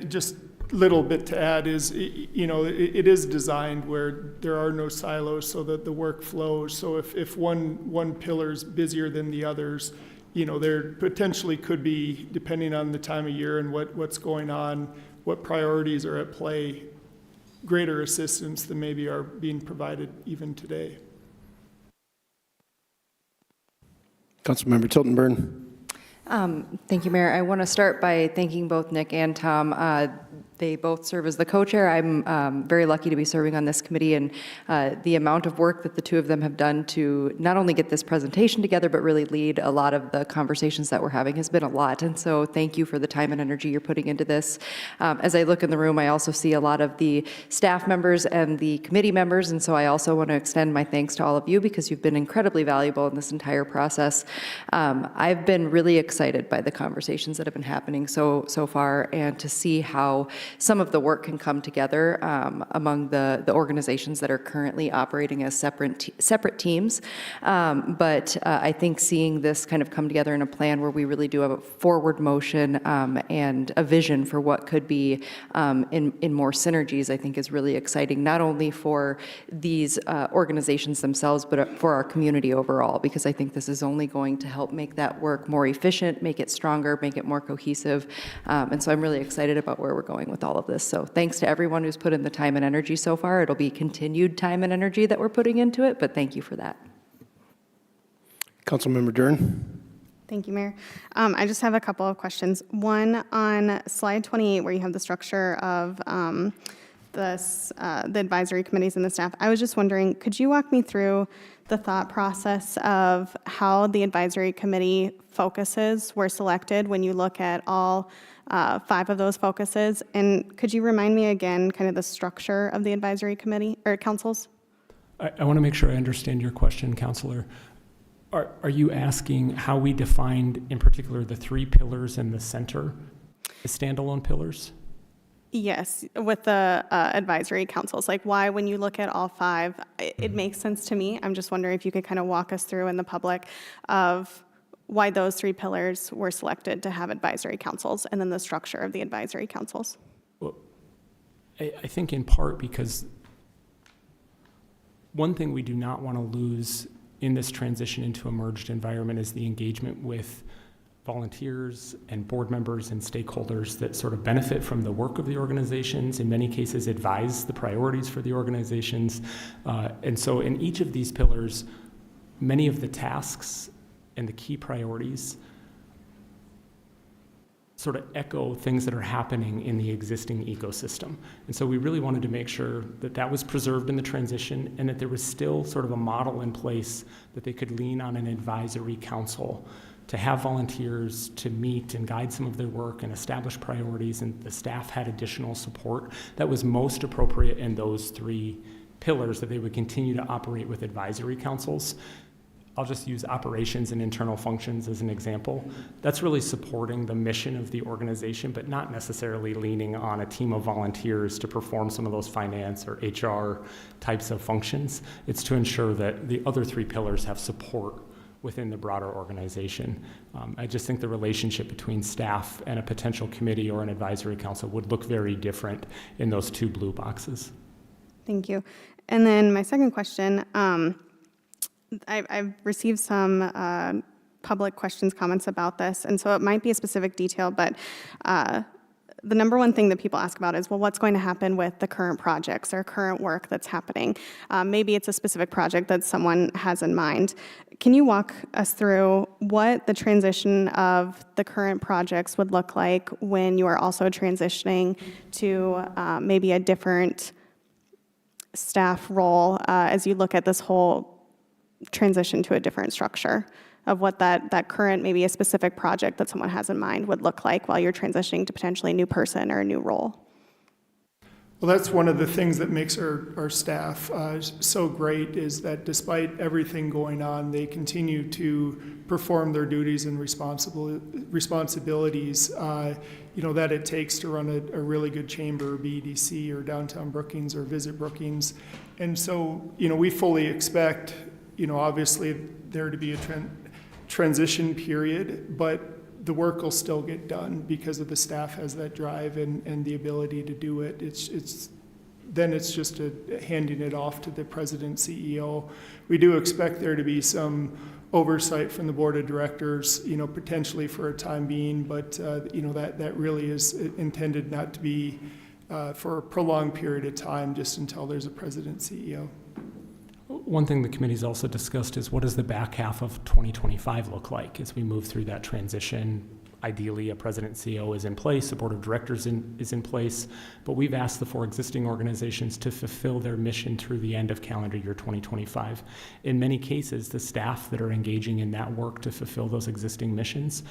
Just a little bit to add is, it is designed where there are no silos so that the work flows. So if one pillar's busier than the others, there potentially could be, depending on the time of year and what's going on, what priorities are at play, greater assistance than maybe are being provided even today. Councilmember Tilton-Burn. Thank you, Mayor. I want to start by thanking both Nick and Tom. They both serve as the co-chair. I'm very lucky to be serving on this committee, and the amount of work that the two of them have done to not only get this presentation together, but really lead a lot of the conversations that we're having has been a lot. And so thank you for the time and energy you're putting into this. As I look in the room, I also see a lot of the staff members and the committee members, and so I also want to extend my thanks to all of you because you've been incredibly valuable in this entire process. I've been really excited by the conversations that have been happening so far, and to see how some of the work can come together among the organizations that are currently operating as separate teams. But I think seeing this kind of come together in a plan where we really do have a forward motion and a vision for what could be in more synergies, I think is really exciting, not only for these organizations themselves, but for our community overall, because I think this is only going to help make that work more efficient, make it stronger, make it more cohesive. And so I'm really excited about where we're going with all of this. So thanks to everyone who's put in the time and energy so far. It'll be continued time and energy that we're putting into it, but thank you for that. Councilmember Dern. Thank you, Mayor. I just have a couple of questions. One on slide 28, where you have the structure of the advisory committees and the staff. I was just wondering, could you walk me through the thought process of how the advisory committee focuses were selected when you look at all 5 of those focuses? And could you remind me again kind of the structure of the advisory committee or councils? I want to make sure I understand your question, Councilor. Are you asking how we defined, in particular, the 3 pillars in the center as standalone pillars? Yes, with the advisory councils, like why, when you look at all 5, it makes sense to me. I'm just wondering if you could kind of walk us through in the public of why those 3 pillars were selected to have advisory councils, and then the structure of the advisory councils. Well, I think in part because one thing we do not want to lose in this transition into a merged environment is the engagement with volunteers and board members and stakeholders that sort of benefit from the work of the organizations, in many cases advise the priorities for the organizations. And so in each of these pillars, many of the tasks and the key priorities sort of echo things that are happening in the existing ecosystem. And so we really wanted to make sure that that was preserved in the transition, and that there was still sort of a model in place that they could lean on an advisory council to have volunteers to meet and guide some of their work and establish priorities, and the staff had additional support that was most appropriate in those 3 pillars, that they would continue to operate with advisory councils. I'll just use operations and internal functions as an example. That's really supporting the mission of the organization, but not necessarily leaning on a team of volunteers to perform some of those finance or HR types of functions. It's to ensure that the other 3 pillars have support within the broader organization. I just think the relationship between staff and a potential committee or an advisory council would look very different in those 2 blue boxes. Thank you. And then my second question, I've received some public questions, comments about this, and so it might be a specific detail, but the number one thing that people ask about is, well, what's going to happen with the current projects or current work that's happening? Maybe it's a specific project that someone has in mind. Can you walk us through what the transition of the current projects would look like when you are also transitioning to maybe a different staff role as you look at this whole transition to a different structure of what that current, maybe a specific project that someone has in mind would look like while you're transitioning to potentially a new person or a new role? Well, that's one of the things that makes our staff so great, is that despite everything going on, they continue to perform their duties and responsibilities, that it takes to run a really good chamber, or BEDC, or Downtown Brookings, or Visit Brookings. And so, we fully expect, obviously there to be a transition period, but the work will still get done because of the staff has that drive and the ability to do it. It's just handing it off to the president, CEO. We do expect there to be some oversight from the board of directors, potentially for a time being, but that really is intended not to be for a prolonged period of time, just until there's a president, CEO. One thing the committee's also discussed is what does the back half of 2025 look like as we move through that transition? Ideally, a president CEO is in place, a board of directors is in place, but we've asked the 4 existing organizations to fulfill their mission through the end of calendar year 2025. In many cases, the staff that are engaging in that work to fulfill those existing missions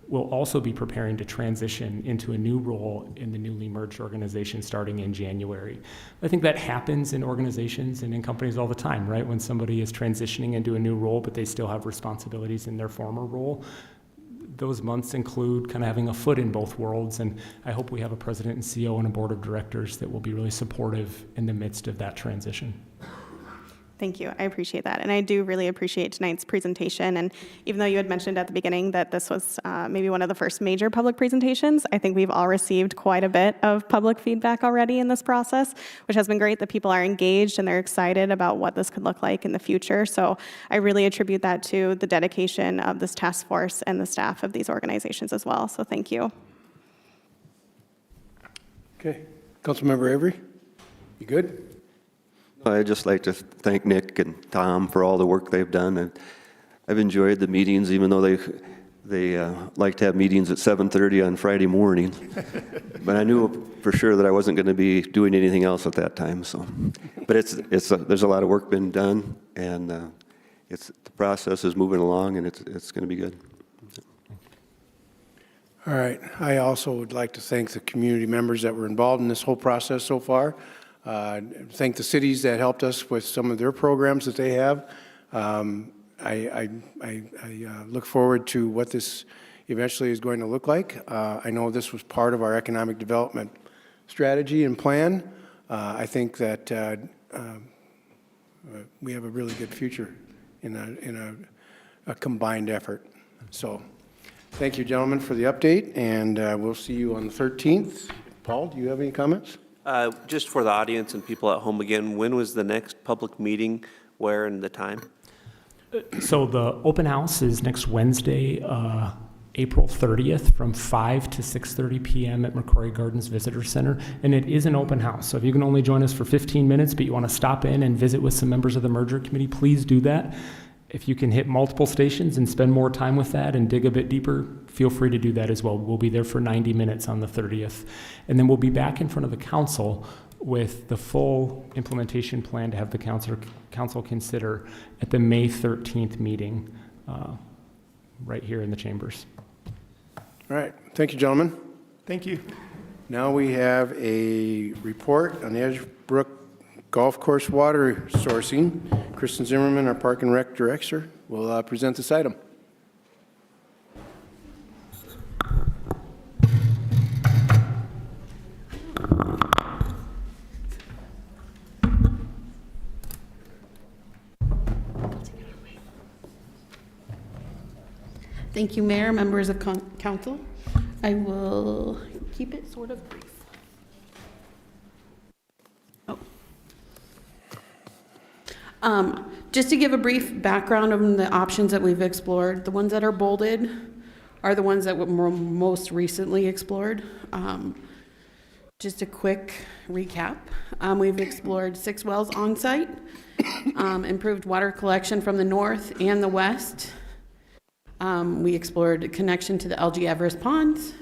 will also be preparing to transition into a new role in the newly merged organization starting in January. I think that happens in organizations and in companies all the time, right? When somebody is transitioning into a new role, but they still have responsibilities in their former role. Those months include kind of having a foot in both worlds, and I hope we have a president and CEO and a board of directors that will be really supportive in the midst of that transition. Thank you. I appreciate that. And I do really appreciate tonight's presentation. And even though you had mentioned at the beginning that this was maybe one of the first major public presentations, I think we've all received quite a bit of public feedback already in this process, which has been great that people are engaged and they're excited about what this could look like in the future. So I really attribute that to the dedication of this task force and the staff of these organizations as well. So thank you. Okay. Councilmember Avery, you good? I'd just like to thank Nick and Tom for all the work they've done. And I've enjoyed the meetings, even though they like to have meetings at 7:30 on Friday morning. But I knew for sure that I wasn't going to be doing anything else at that time. So, but there's a lot of work been done, and the process is moving along, and it's going to be good. All right. I also would like to thank the community members that were involved in this whole process so far. Thank the cities that helped us with some of their programs that they have. I look forward to what this eventually is going to look like. I know this was part of our economic development strategy and plan. I think that we have a really good future in a combined effort. So thank you, gentlemen, for the update, and we'll see you on the 13th. Paul, do you have any comments? Just for the audience and people at home again, when was the next public meeting, where, and the time? So the open house is next Wednesday, April 30th from 5 to 6:30 p.m. at McCrory Gardens Visitor Center. And it is an open house. So if you can only join us for 15 minutes, but you want to stop in and visit with some members of the merger committee, please do that. If you can hit multiple stations and spend more time with that and dig a bit deeper, feel free to do that as well. We'll be there for 90 minutes on the 30th. And then we'll be back in front of the council with the full implementation plan to have the council consider at the May 13th meeting right here in the chambers. All right. Thank you, gentlemen. Thank you. Now we have a report on the Edgebrook Golf Course water sourcing. Kristen Zimmerman, our Park and Rec Director, will present this item. Thank you, Mayor, members of council. I will keep it sort of brief. Just to give a brief background on the options that we've explored, the ones that are bolded are the ones that were most recently explored. Just a quick recap. We've explored 6 wells on site, improved water collection from the north and the west. We explored connection to the LG Everest ponds,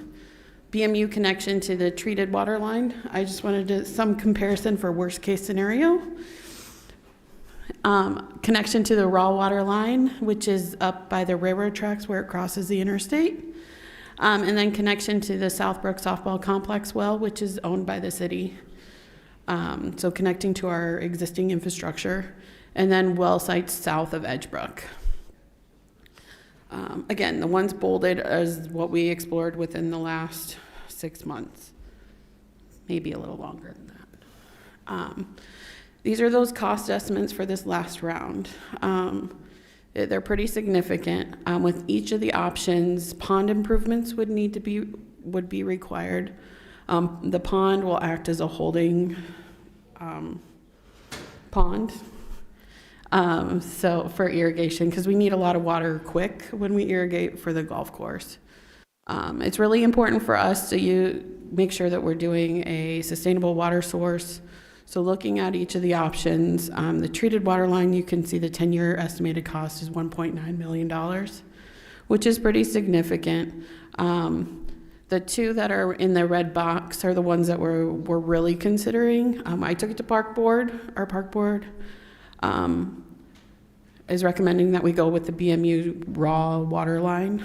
BMU connection to the treated water line. I just wanted to some comparison for worst case scenario. Connection to the raw water line, which is up by the railroad tracks where it crosses the interstate. And then connection to the Southbrook softball complex well, which is owned by the city. So connecting to our existing infrastructure, and then well sites south of Edgebrook. Again, the ones bolded is what we explored within the last 6 months, maybe a little longer than that. These are those cost estimates for this last round. They're pretty significant. With each of the options, pond improvements would be required. The pond will act as a holding pond. So for irrigation, because we need a lot of water quick when we irrigate for the golf course. It's really important for us to make sure that we're doing a sustainable water source. So looking at each of the options, the treated water line, you can see the 10-year estimated cost is $1.9 million, which is pretty significant. The two that are in the red box are the ones that we're really considering. I took it to Park Board. Our Park Board is recommending that we go with the BMU raw water line,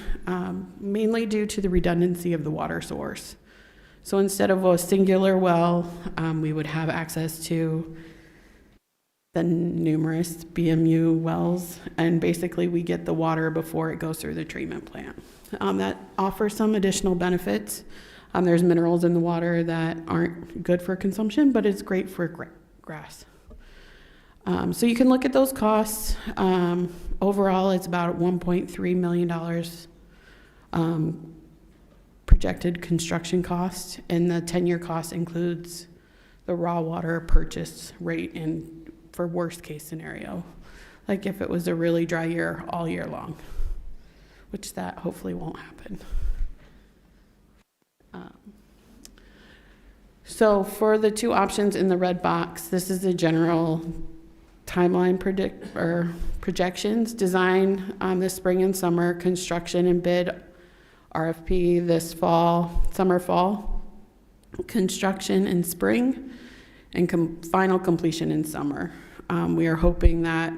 mainly due to the redundancy of the water source. So instead of a singular well, we would have access to the numerous BMU wells, and basically we get the water before it goes through the treatment plant. That offers some additional benefits. There's minerals in the water that aren't good for consumption, but it's great for grass. So you can look at those costs. Overall, it's about $1.3 million projected construction cost, and the 10-year cost includes the raw water purchase rate for worst case scenario, like if it was a really dry year all year long, which that hopefully won't happen. So for the two options in the red box, this is the general timeline projections. Design this spring and summer, construction and bid RFP this fall, summer, fall, construction in spring, and final completion in summer. We are hoping that,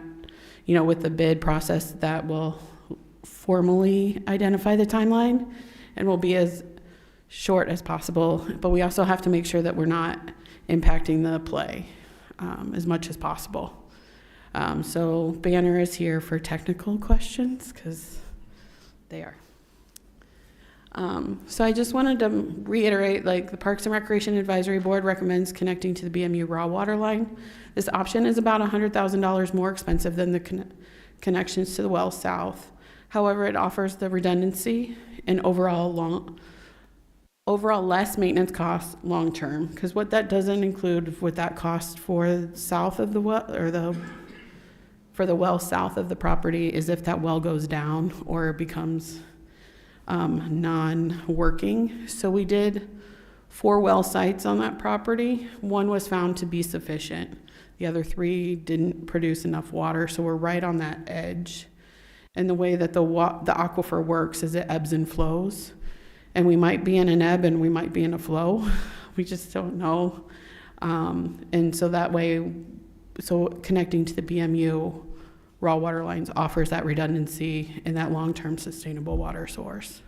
with the bid process, that will formally identify the timeline and will be as short as possible, but we also have to make sure that we're not impacting the play as much as possible. So Banner is here for technical questions, because they are. So I just wanted to reiterate, the Parks and Recreation Advisory Board recommends connecting to the BMU raw water line. This option is about $100,000 more expensive than the connections to the well south. However, it offers the redundancy and overall less maintenance costs long term, because what that doesn't include with that cost for south of the well, or for the well south of the property, is if that well goes down or becomes non-working. So we did 4 well sites on that property. 1 was found to be sufficient. The other 3 didn't produce enough water, so we're right on that edge. And the way that the aquifer works is it ebbs and flows. And we might be in an ebb and we might be in a flow. We just don't know. And so that way, connecting to the BMU raw water lines offers that redundancy and that long-term sustainable water source.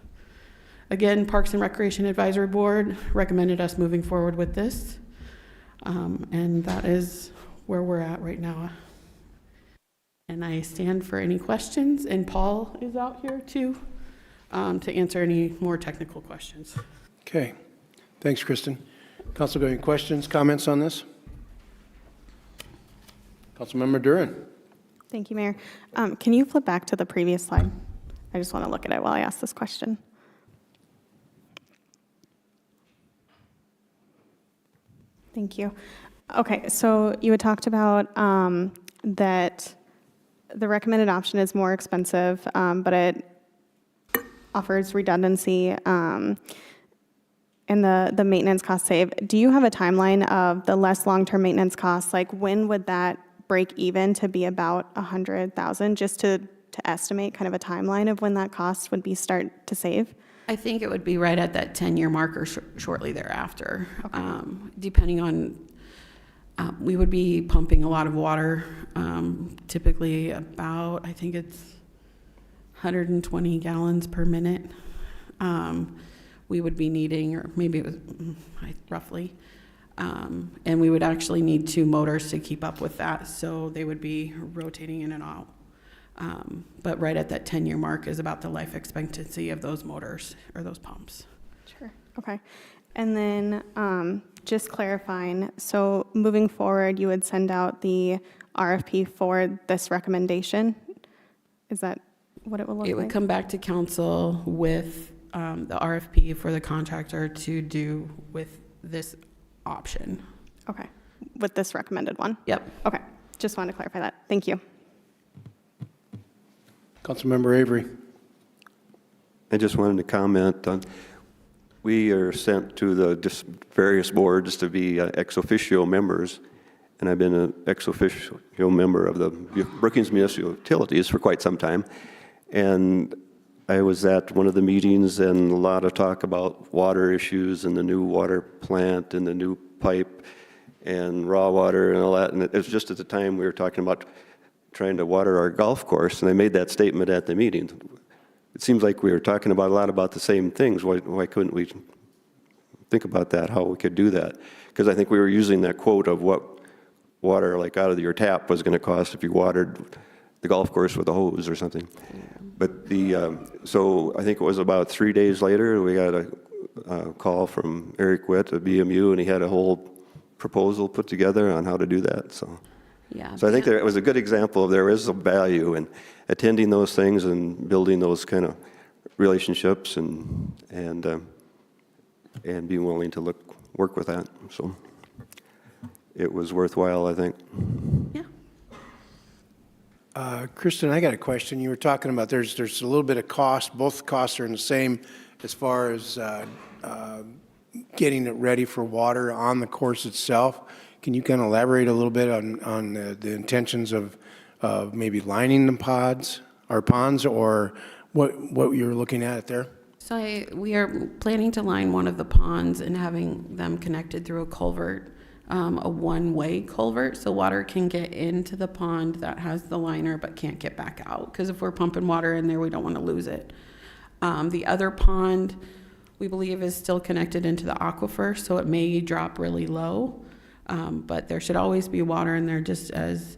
Again, Parks and Recreation Advisory Board recommended us moving forward with this. And that is where we're at right now. And I stand for any questions, and Paul is out here too, to answer any more technical questions. Okay. Thanks, Kristen. Council, got any questions, comments on this? Councilmember Duran. Thank you, Mayor. Can you flip back to the previous slide? I just want to look at it while I ask this question. Thank you. Okay, so you had talked about that the recommended option is more expensive, but it offers redundancy and the maintenance cost save. Do you have a timeline of the less long-term maintenance costs? Like, when would that break even to be about $100,000, just to estimate kind of a timeline of when that cost would be start to save? I think it would be right at that 10-year mark or shortly thereafter, depending on, we would be pumping a lot of water, typically about, I think it's 120 gallons per minute. We would be needing, or maybe it was roughly, And we would actually need 2 motors to keep up with that, so they would be rotating in and out. But right at that 10-year mark is about the life expectancy of those motors or those pumps. Sure. Okay. And then just clarifying, so moving forward, you would send out the RFP for this recommendation? Is that what it will look like? It would come back to council with the RFP for the contractor to do with this option. Okay. With this recommended one? Yep. Okay. Just wanted to clarify that. Thank you. Councilmember Avery. I just wanted to comment on, we are sent to the various boards to be ex officio members, and I've been an ex officio member of the Brookings Municipal Utilities for quite some time. And I was at one of the meetings and a lot of talk about water issues and the new water plant and the new pipe and raw water and all that. And it was just at the time we were talking about trying to water our golf course, and I made that statement at the meeting. It seems like we were talking about a lot about the same things. Why couldn't we think about that, how we could do that? Because I think we were using that quote of what water like out of your tap was going to cost if you watered the golf course with a hose or something. But so I think it was about 3 days later, we got a call from Eric Witt of BMU, and he had a whole proposal put together on how to do that. So Yeah. I think it was a good example of there is a value in attending those things and building those kind of relationships and being willing to work with that. So it was worthwhile, I think. Yeah. Kristen, I got a question. You were talking about there's a little bit of cost. Both costs are in the same as far as getting it ready for water on the course itself. Can you kind of elaborate a little bit on the intentions of maybe lining the ponds or what you're looking at there? So we are planning to line one of the ponds and having them connected through a culvert, a one-way culvert, so water can get into the pond that has the liner but can't get back out. Because if we're pumping water in there, we don't want to lose it. The other pond, we believe, is still connected into the aquifer, so it may drop really low. But there should always be water in there, just as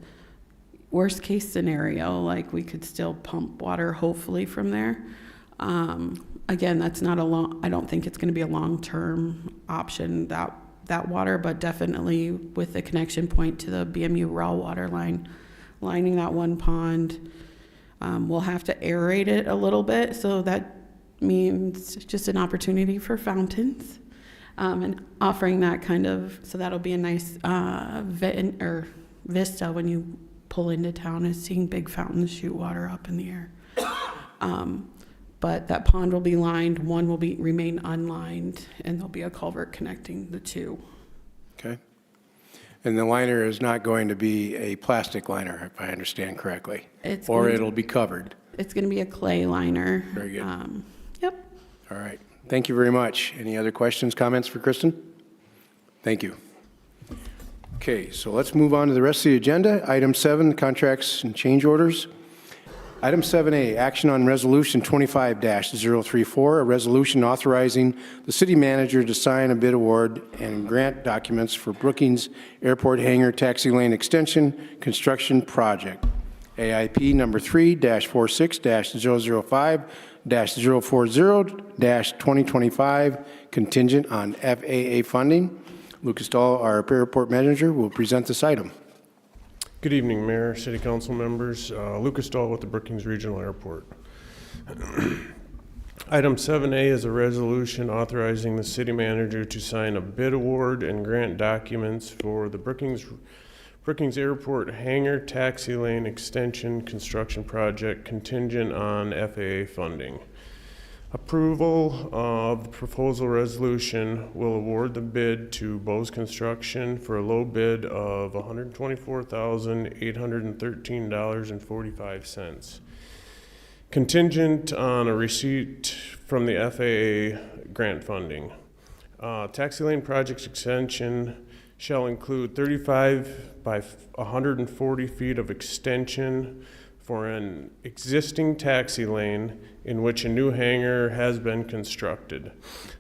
worst case scenario, like we could still pump water hopefully from there. Again, that's not I don't think it's going to be a long-term option, that water, but definitely with the connection point to the BMU raw water line, lining that one pond. We'll have to aerate it a little bit, so that means just an opportunity for fountains. And offering that kind of, so that'll be a nice vista when you pull into town, is seeing big fountains shoot water up in the air. But that pond will be lined, one will remain unlined, and there'll be a culvert connecting the two. Okay. And the liner is not going to be a plastic liner, if I understand correctly? Or it'll be covered? It's going to be a clay liner. Very good. Yep. All right. Thank you very much. Any other questions, comments for Kristen? Thank you. Okay, so let's move on to the rest of the agenda. Item 7, contracts and change orders. Item 7A, action on resolution 25-034, a resolution authorizing the city manager to sign a bid award and grant documents for Brookings Airport Hangar Taxi Lane Extension Construction Project. AIP number 3-46-005-040-2025, contingent on FAA funding. Lucas Dahl, our airport manager, will present this item. Good evening, Mayor, City Council members. Lucas Dahl with the Brookings Regional Airport. Item 7A is a resolution authorizing the city manager to sign a bid award and grant documents for the Brookings Airport Hangar Taxi Lane Extension Construction Project contingent on FAA funding. Approval of the proposal resolution will award the bid to Bose Construction for a low bid of $124,813.45. Contingent on a receipt from the FAA grant funding. Taxi lane project extension shall include 35 by 140 feet of extension, for an existing taxi lane in which a new hangar has been constructed.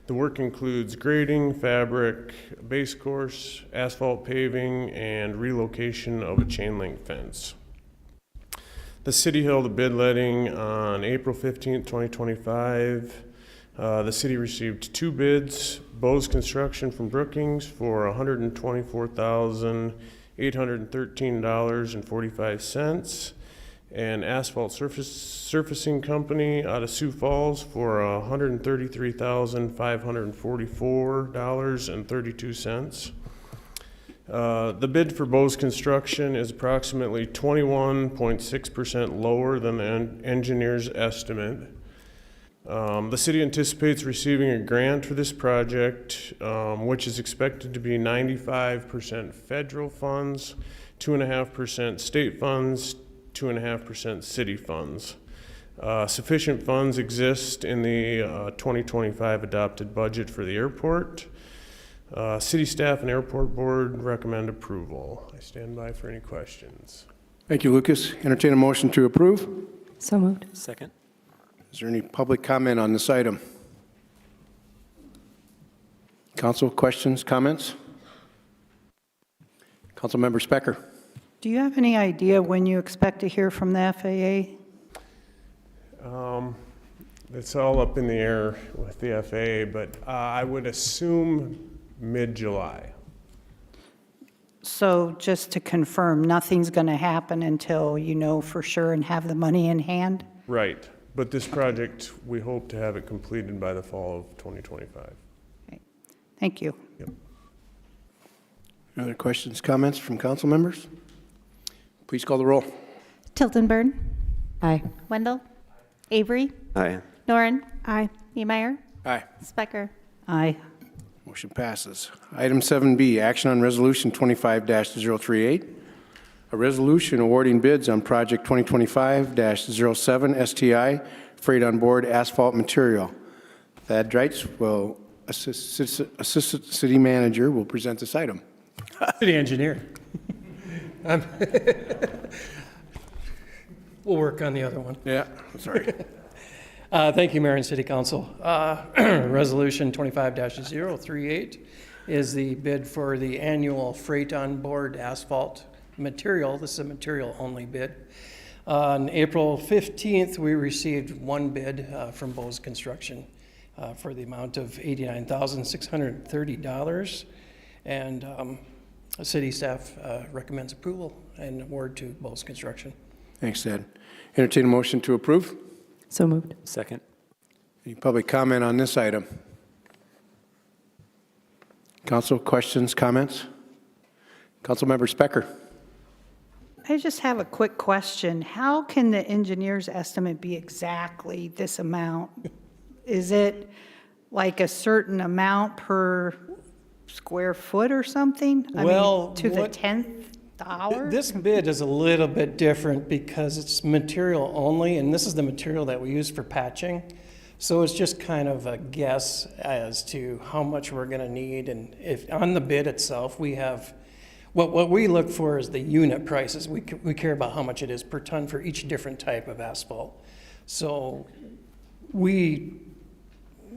The work includes grading, fabric, base course, asphalt paving, and relocation of a chain link fence. The city held a bid letting on April 15th, 2025. The city received 2 bids, Bose Construction from Brookings for $124,813.45, and Asphalt Surfacing Company out of Sioux Falls for $133,544.32. The bid for Bose Construction is approximately 21.6% lower than the engineer's estimate. The city anticipates receiving a grant for this project, which is expected to be 95% federal funds, 2.5% state funds, 2.5% city funds. Sufficient funds exist in the 2025 adopted budget for the airport. City staff and airport board recommend approval. I stand by for any questions. Thank you, Lucas. Entertain a motion to approve. So moved. Second. Is there any public comment on this item? Council, questions, comments? Councilmember Specker. Do you have any idea when you expect to hear from the FAA? It's all up in the air with the FAA, but I would assume mid-July. So just to confirm, nothing's going to happen until you know for sure and have the money in hand? Right, but this project, we hope to have it completed by the fall of 2025. Okay. Thank you. Yep. Other questions, comments from council members? Please call the roll. Tilton Burn, Aye. Wendell, Avery, Aye. Noren, Aye. Niemeyer, Aye. Specker. Aye. Motion passes. Item 7B, action on resolution 25-038. A resolution awarding bids on project 2025-07 STI freight on board asphalt material. Thad Dreitz will assistant city manager will present this item. City engineer. We'll work on the other one. Yeah, sorry. Thank you, Mayor and City Council. Resolution 25-038 is the bid for the annual freight on board asphalt material. This is a material-only bid. On April 15th, we received 1 bid from Bose Construction for the amount of $89,630. And city staff recommends approval and award to Bose Construction. Thanks, Ed. Entertain a motion to approve. So moved. Second. Any public comment on this item? Council, questions, comments? Councilmember Specker. I just have a quick question. How can the engineer's estimate be exactly this amount? Is it like a certain amount per square foot or something? I Well, mean, to the what- 10th dollar? This bid is a little bit different because it's material only, and this is the material that we use for patching. So it's just kind of a guess as to how much we're gonna need, and if, on the bid itself, we have, what we look for is the unit prices. We care about how much it is per ton for each different type of asphalt. So we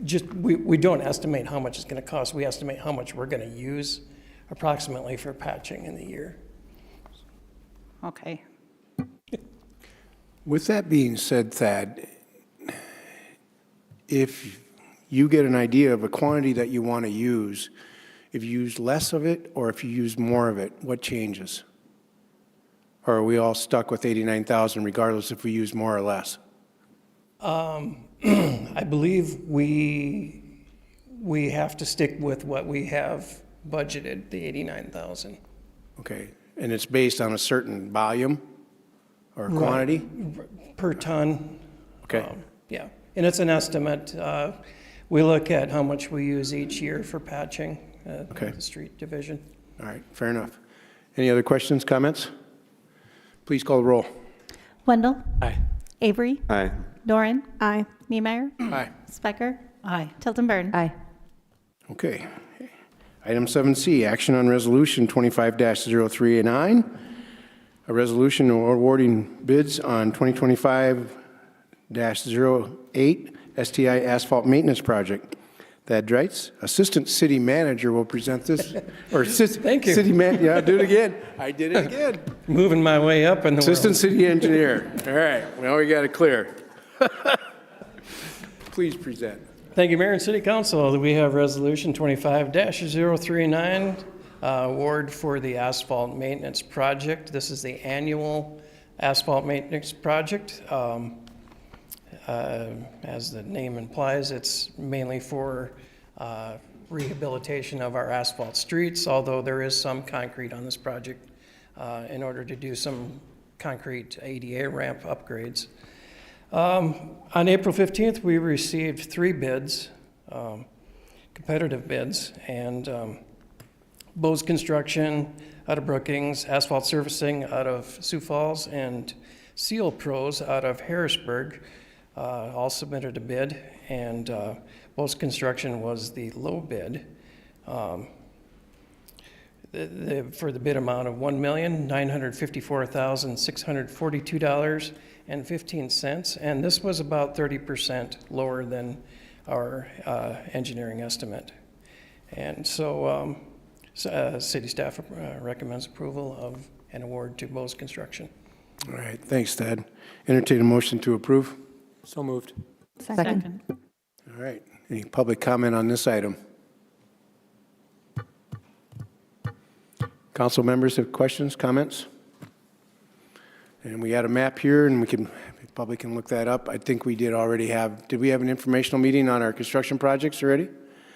don't estimate how much it's gonna cost, we estimate how much we're gonna use approximately for patching in the year. Okay. With that being said, Thad, if you get an idea of a quantity that you want to use, if you use less of it or if you use more of it, what changes? Or are we all stuck with 89,000 regardless if we use more or less? I believe we have to stick with what we have budgeted, the 89,000. Okay, and it's based on a certain volume or Right. quantity? Per ton. Okay. Yeah, and it's an estimate. We look at how much we use each year for patching Okay. the street division. All right, fair enough. Any other questions, comments? Please call the roll. Wendell, Aye. Avery, Aye. Noren, Aye. Niemeyer, Aye. Specker, Aye. Tilton Burn. Aye. Okay. Item 7C, action on resolution 25-039. a resolution awarding bids on 2025-08 STI asphalt maintenance project. Thad Dreitz, Assistant City Manager, will present this. Or Thank you. City Man, yeah, do it again. I did it again. Moving my way up in the Assistant world. City Engineer. All right, well, we got it clear. Please present. Thank you, Mayor and City Council. We have Resolution 25-039, award for the asphalt maintenance project. This is the annual asphalt maintenance project. As the name implies, it's mainly for rehabilitation of our asphalt streets, although there is some concrete on this project in order to do some concrete ADA ramp upgrades. On April 15th, we received 3 bids, competitive bids, and Bose Construction out of Brookings, Asphalt Surfacing out of Sioux Falls, and Seal Pros out of Harrisburg all submitted a bid, and Bose Construction was the low bid for the bid amount of $1,954,642.15, and this was about 30% lower than our engineering estimate. And so city staff recommends approval of an award to Bose Construction. All right, thanks, Thad. Entertain a motion to approve. So moved. Second. All right, any public comment on this item? Council members have questions, comments? And we got a map here, and we can, public can look that up. I think we did already have, did we have an informational meeting on our construction projects already?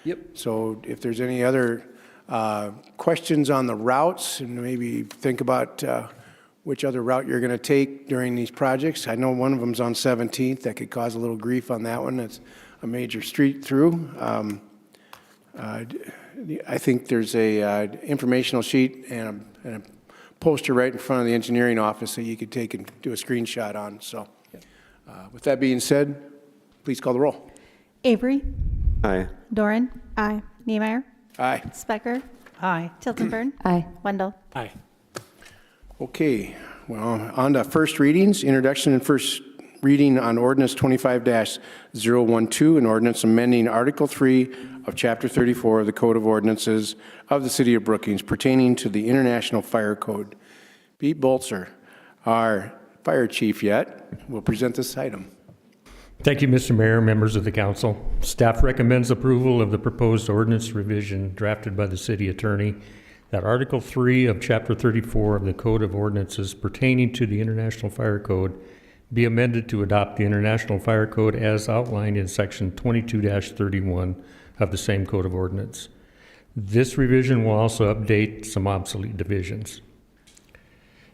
Yep. So if there's any other questions on the routes, and maybe think about which other route you're going to take during these projects. I know one of them's on 17th. That could cause a little grief on that one. It's a major street through. I think there's a informational sheet and a poster right in front of the engineering office that you could take and do a screenshot on. So with that being said, please call the roll. Avery, Aye. Doran, Aye. Niemeyer, Aye. Specker, Aye. Tiltonburn, Aye. Wendell. Aye. Okay, well, on to first readings, introduction and first reading on ordinance 25-012, an ordinance amending Article 3 of Chapter 34 of the Code of Ordinances of the City of Brookings pertaining to the International Fire Code. Pete Bolzer, our fire chief yet, will present this item. Thank you, Mr. Mayor, members of the council. Staff recommends approval of the proposed ordinance revision drafted by the city attorney that Article 3 of Chapter 34 of the Code of Ordinances pertaining to the International Fire Code be amended to adopt the International Fire Code as outlined in Section 22-31 of the same Code of Ordinance. This revision will also update some obsolete definitions.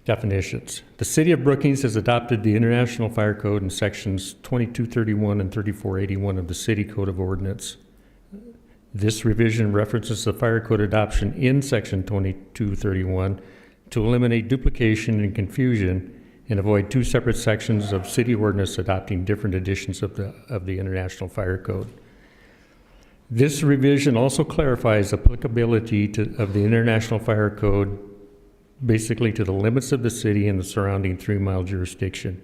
The City of Brookings has adopted the International Fire Code in Sections 2231 and 3481 of the City Code of Ordinance. This revision references the fire code adoption in Section 2231 to eliminate duplication and confusion and avoid 2 separate sections of city ordinance adopting different editions of the International Fire Code. This revision also clarifies applicability of the International Fire Code basically to the limits of the city and the surrounding 3-mile jurisdiction.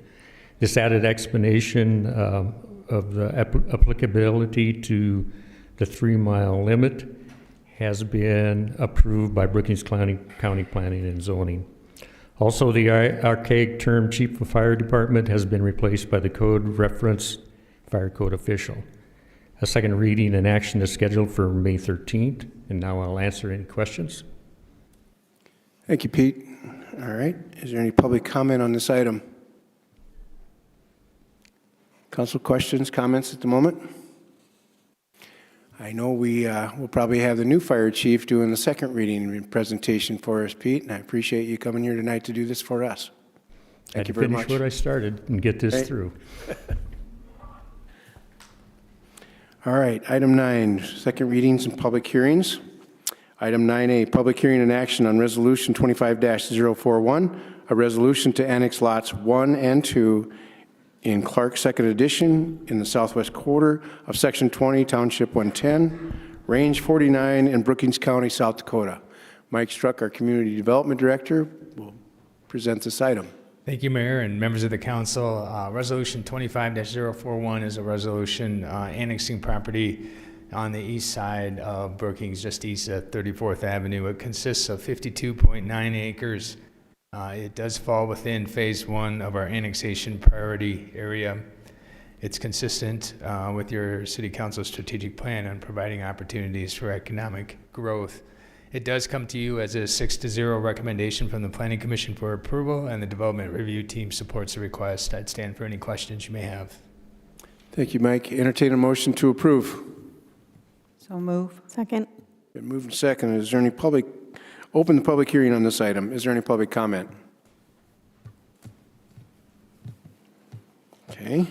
This added explanation of the applicability to the 3-mile limit has been approved by Brookings County Planning and Zoning. Also, the archaic term Chief of Fire Department has been replaced by the code reference Fire Code Official. A second reading and action is scheduled for May 13th, and now I'll answer any questions. Thank you, Pete. All right, is there any public comment on this item? Council questions, comments at the moment? I know we will probably have the new fire chief doing the second reading presentation for us, Pete, and I appreciate you coming here tonight to do this for us. Thank you very much. Finish what I started and get this through. All right, item 9, second readings and public hearings. Item 9A, public hearing and action on Resolution 25-041, a resolution to annex lots 1 and 2 in Clark Second Edition in the southwest quarter of Section 20, Township 110, Range 49 in Brookings County, South Dakota. Mike Struck, our Community Development Director, will present this item. Thank you, Mayor and members of the council. Resolution 25-041 is a resolution annexing property on the east side of Brookings, just east of 34th Avenue. It consists of 52.9 acres. It does fall within Phase 1 of our annexation priority area. It's consistent with your City Council strategic plan on providing opportunities for economic growth. It does come to you as a 6-0 recommendation from the Planning Commission for approval, and the Development Review Team supports the request. I'd stand for any questions you may have. Thank you, Mike. Entertain a motion to approve. So move. Second. Been moved and seconded. Is there any open the public hearing on this item. Is there any public comment? Okay.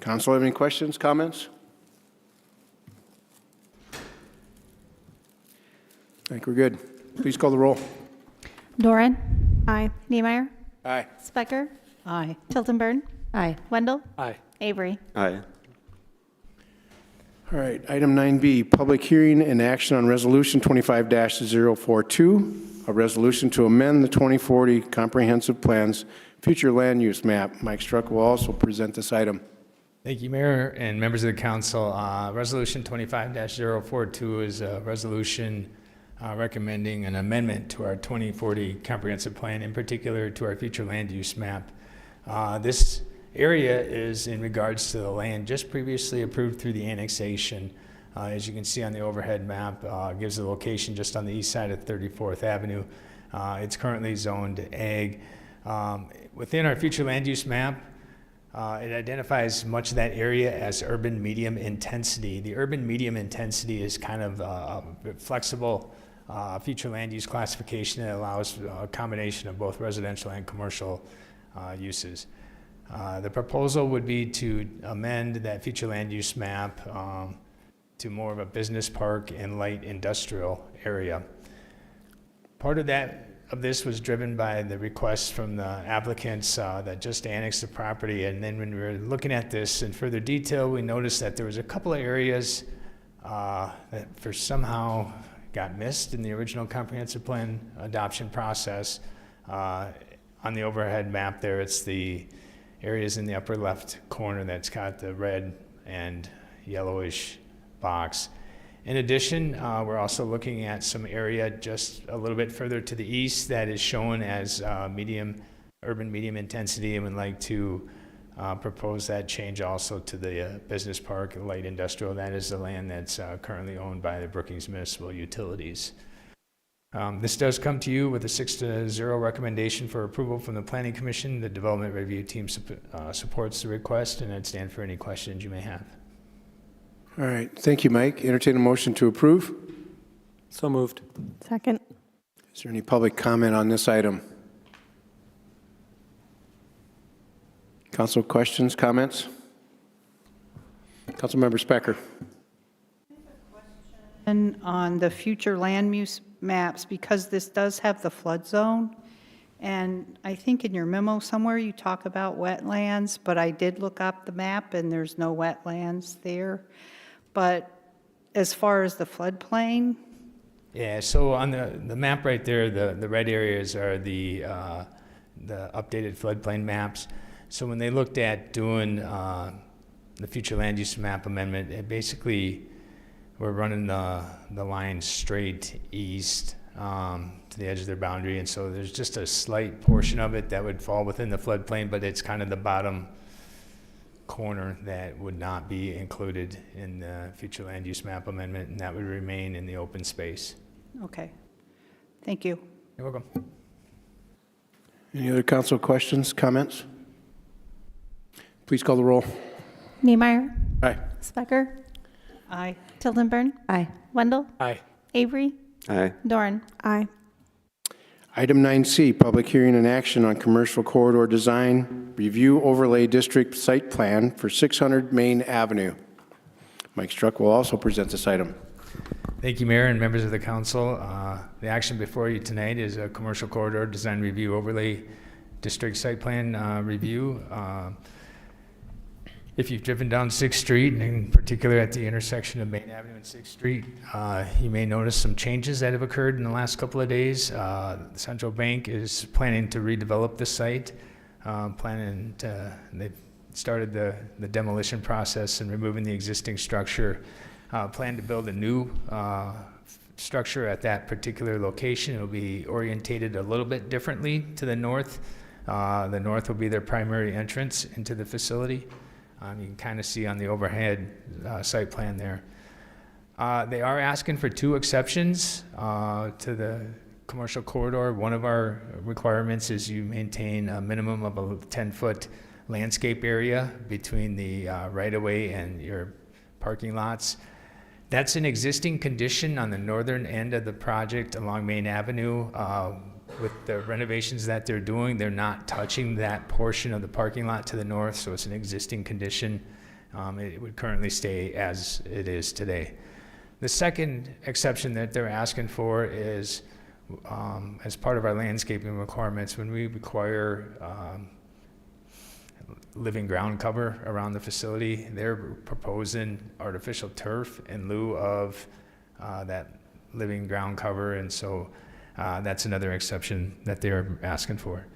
Council have any questions, comments? I think we're good. Please call the roll. Doran. Aye. Niemeyer. Aye. Specker. Aye. Tiltonburn. Aye. Wendell. Aye. Avery. Aye. All right, item 9B, public hearing and action on resolution 25-042, a resolution to amend the 2040 comprehensive plans future land use map. Mike Struck will also present this item. Thank you, Mayor and members of the council. Resolution 25-042 is a resolution recommending an amendment to our 2040 comprehensive plan, in particular to our future land use map. This area is in regards to the land just previously approved through the annexation. As you can see on the overhead map, gives the location just on the east side of 34th Avenue. It's currently zoned ag. Within our future land use map, it identifies much of that area as urban medium intensity. The urban medium intensity is kind of a flexible future land use classification that allows a combination of both residential and commercial uses. The proposal would be to amend that future land use map to more of a business park and light industrial area. Part of this was driven by the requests from the applicants that just annexed the property, and then when we were looking at this in further detail, we noticed that there was a couple of areas that somehow got missed in the original comprehensive plan adoption process. On the overhead map there, it's the areas in the upper left corner that's got the red and yellowish box. In addition, we're also looking at some area just a little bit further to the east that is shown as urban medium intensity, and would like to propose that change also to the business park and light industrial. That is the land that's currently owned by the Brookings Municipal Utilities. This does come to you with a 6-0 recommendation for approval from the Planning Commission. The Development Review Team supports the request, and I'd stand for any questions you may have. All right, thank you, Mike. Entertain a motion to approve. So moved. Second. Is there any public comment on this item? Council questions, comments? Councilmember Specker. And on the future land use maps, because this does have the flood zone, and I think in your memo somewhere you talk about wetlands, but I did look up the map and there's no wetlands there. But as far as the floodplain, Yeah, so on the map right there, the red areas are the updated floodplain maps. So when they looked at doing the future land use map amendment, it basically, we're running the line straight east to the edge of their boundary, and so there's just a slight portion of it that would fall within the floodplain, but it's kind of the bottom corner that would not be included in the future land use map amendment, and that would remain in the open space. okay. Thank you. You're welcome. Any other council questions, comments? Please call the roll. Niemeyer. Aye. Specker. Aye. Tiltonburn. Aye. Wendell. Aye. Avery. Aye. Doran. Aye. Item 9C, public hearing and action on commercial corridor design, review overlay district site plan for 600 Main Avenue. Mike Struck will also present this item. Thank you, Mayor and members of the council. The action before you tonight is a commercial corridor design review overlay district site plan review. If you've driven down 6th Street, and in particular at the intersection of Main Avenue and 6th Street, you may notice some changes that have occurred in the last couple of days. The Central Bank is planning to redevelop the site, they've started the demolition process and removing the existing structure, plan to build a new structure at that particular location. It'll be orientated a little bit differently to the north. The north will be their primary entrance into the facility. You can kind of see on the overhead site plan there. They are asking for 2 exceptions to the commercial corridor. One of our requirements is you maintain a minimum of a 10-foot landscape area between the right-of-way and your parking lots. That's an existing condition on the northern end of the project along Main Avenue. With the renovations that they're doing, they're not touching that portion of the parking lot to the north, so it's an existing condition. It would currently stay as it is today. The second exception that they're asking for is, as part of our landscaping requirements, when we require living ground cover around the facility, they're proposing artificial turf in lieu of that living ground cover, and so that's another exception that they're asking for.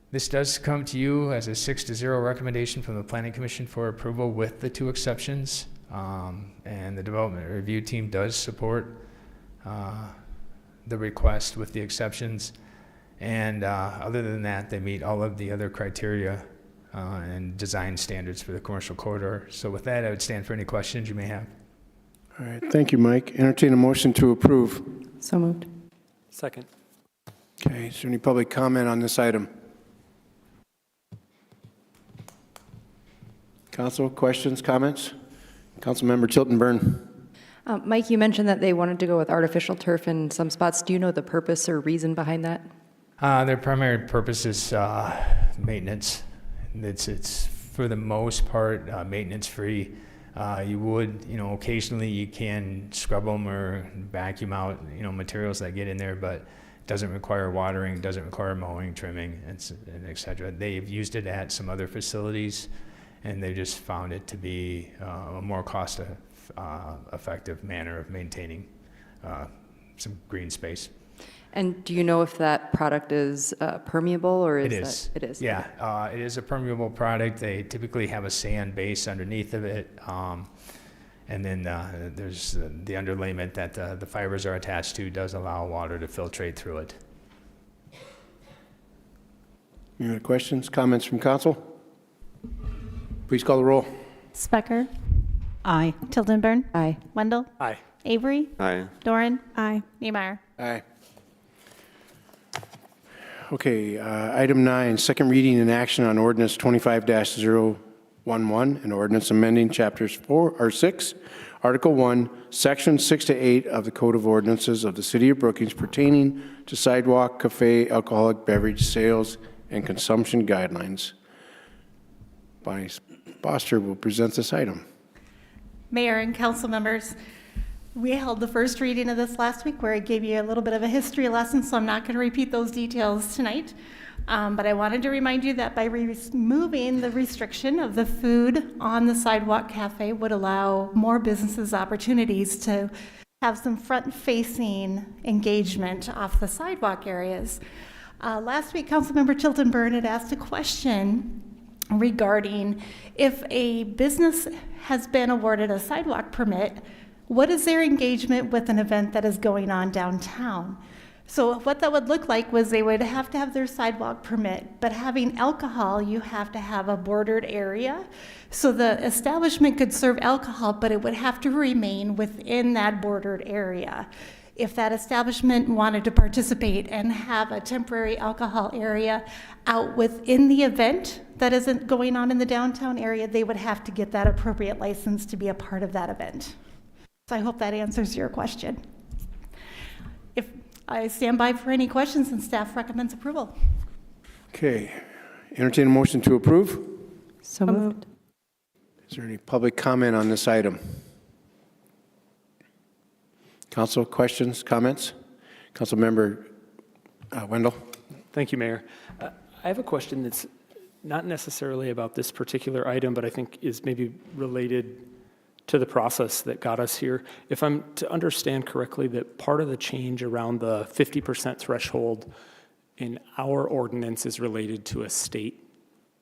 This does come to you as a 6-0 recommendation from the Planning Commission for approval with the 2 exceptions, and the Development Review Team does support the request with the exceptions, and other than that, they meet all of the other criteria and design standards for the commercial corridor. So with that, I would stand for any questions you may have. All right, thank you, Mike. Entertain a motion to approve. So moved. Second. Okay, is there any public comment on this item? Council, questions, comments? Councilmember Tilton Burn. Mike, you mentioned that they wanted to go with artificial turf in some spots. Do you know the purpose or reason behind that? Their primary purpose is maintenance. It's for the most part maintenance free. You would, occasionally you can scrub them or vacuum out, materials that get in there, but it doesn't require watering, doesn't require mowing, trimming, and et cetera. They've used it at some other facilities, and they just found it to be a more cost-effective manner of maintaining some green space. And do you know if that product is permeable or is It is. It is. Yeah, it is a permeable product. They typically have a sand base underneath of it. And then there's the underlayment that the fibers are attached to does allow water to filtrate through it. Any other questions, comments from council? Please call the roll. Specker. Aye. Tilton Burn. Aye. Wendell. Aye. Avery. Aye. Doran. Aye. Niemeyer. Aye. Okay, item 9, second reading and action on ordinance 25-011, an ordinance amending chapters 4 or 6, Article 1, Sections 6 to 8 of the Code of Ordinances of the City of Brookings pertaining to sidewalk, cafe, alcoholic beverage sales, and consumption guidelines. Bonnie Foster will present this item. Mayor and council members, we held the first reading of this last week where I gave you a little bit of a history lesson, so I'm not going to repeat those details tonight. But I wanted to remind you that by removing the restriction of the food on the sidewalk cafe would allow more businesses opportunities to have some front-facing engagement off the sidewalk areas. Last week, Councilmember Tilton Burn had asked a question regarding if a business has been awarded a sidewalk permit, what is their engagement with an event that is going on downtown? So what that would look like was they would have to have their sidewalk permit, but having alcohol, you have to have a bordered area. So the establishment could serve alcohol, but it would have to remain within that bordered area. If that establishment wanted to participate and have a temporary alcohol area out within the event that isn't going on in the downtown area, they would have to get that appropriate license to be a part of that event. So I hope that answers your question. If I stand by for any questions, and staff recommends approval. Okay, entertain a motion to approve. So moved. Is there any public comment on this item? Council, questions, comments? Councilmember Wendell. Thank you, Mayor. I have a question that's not necessarily about this particular item, but I think is maybe related to the process that got us here. If I'm to understand correctly, that part of the change around the 50% threshold in our ordinance is related to a state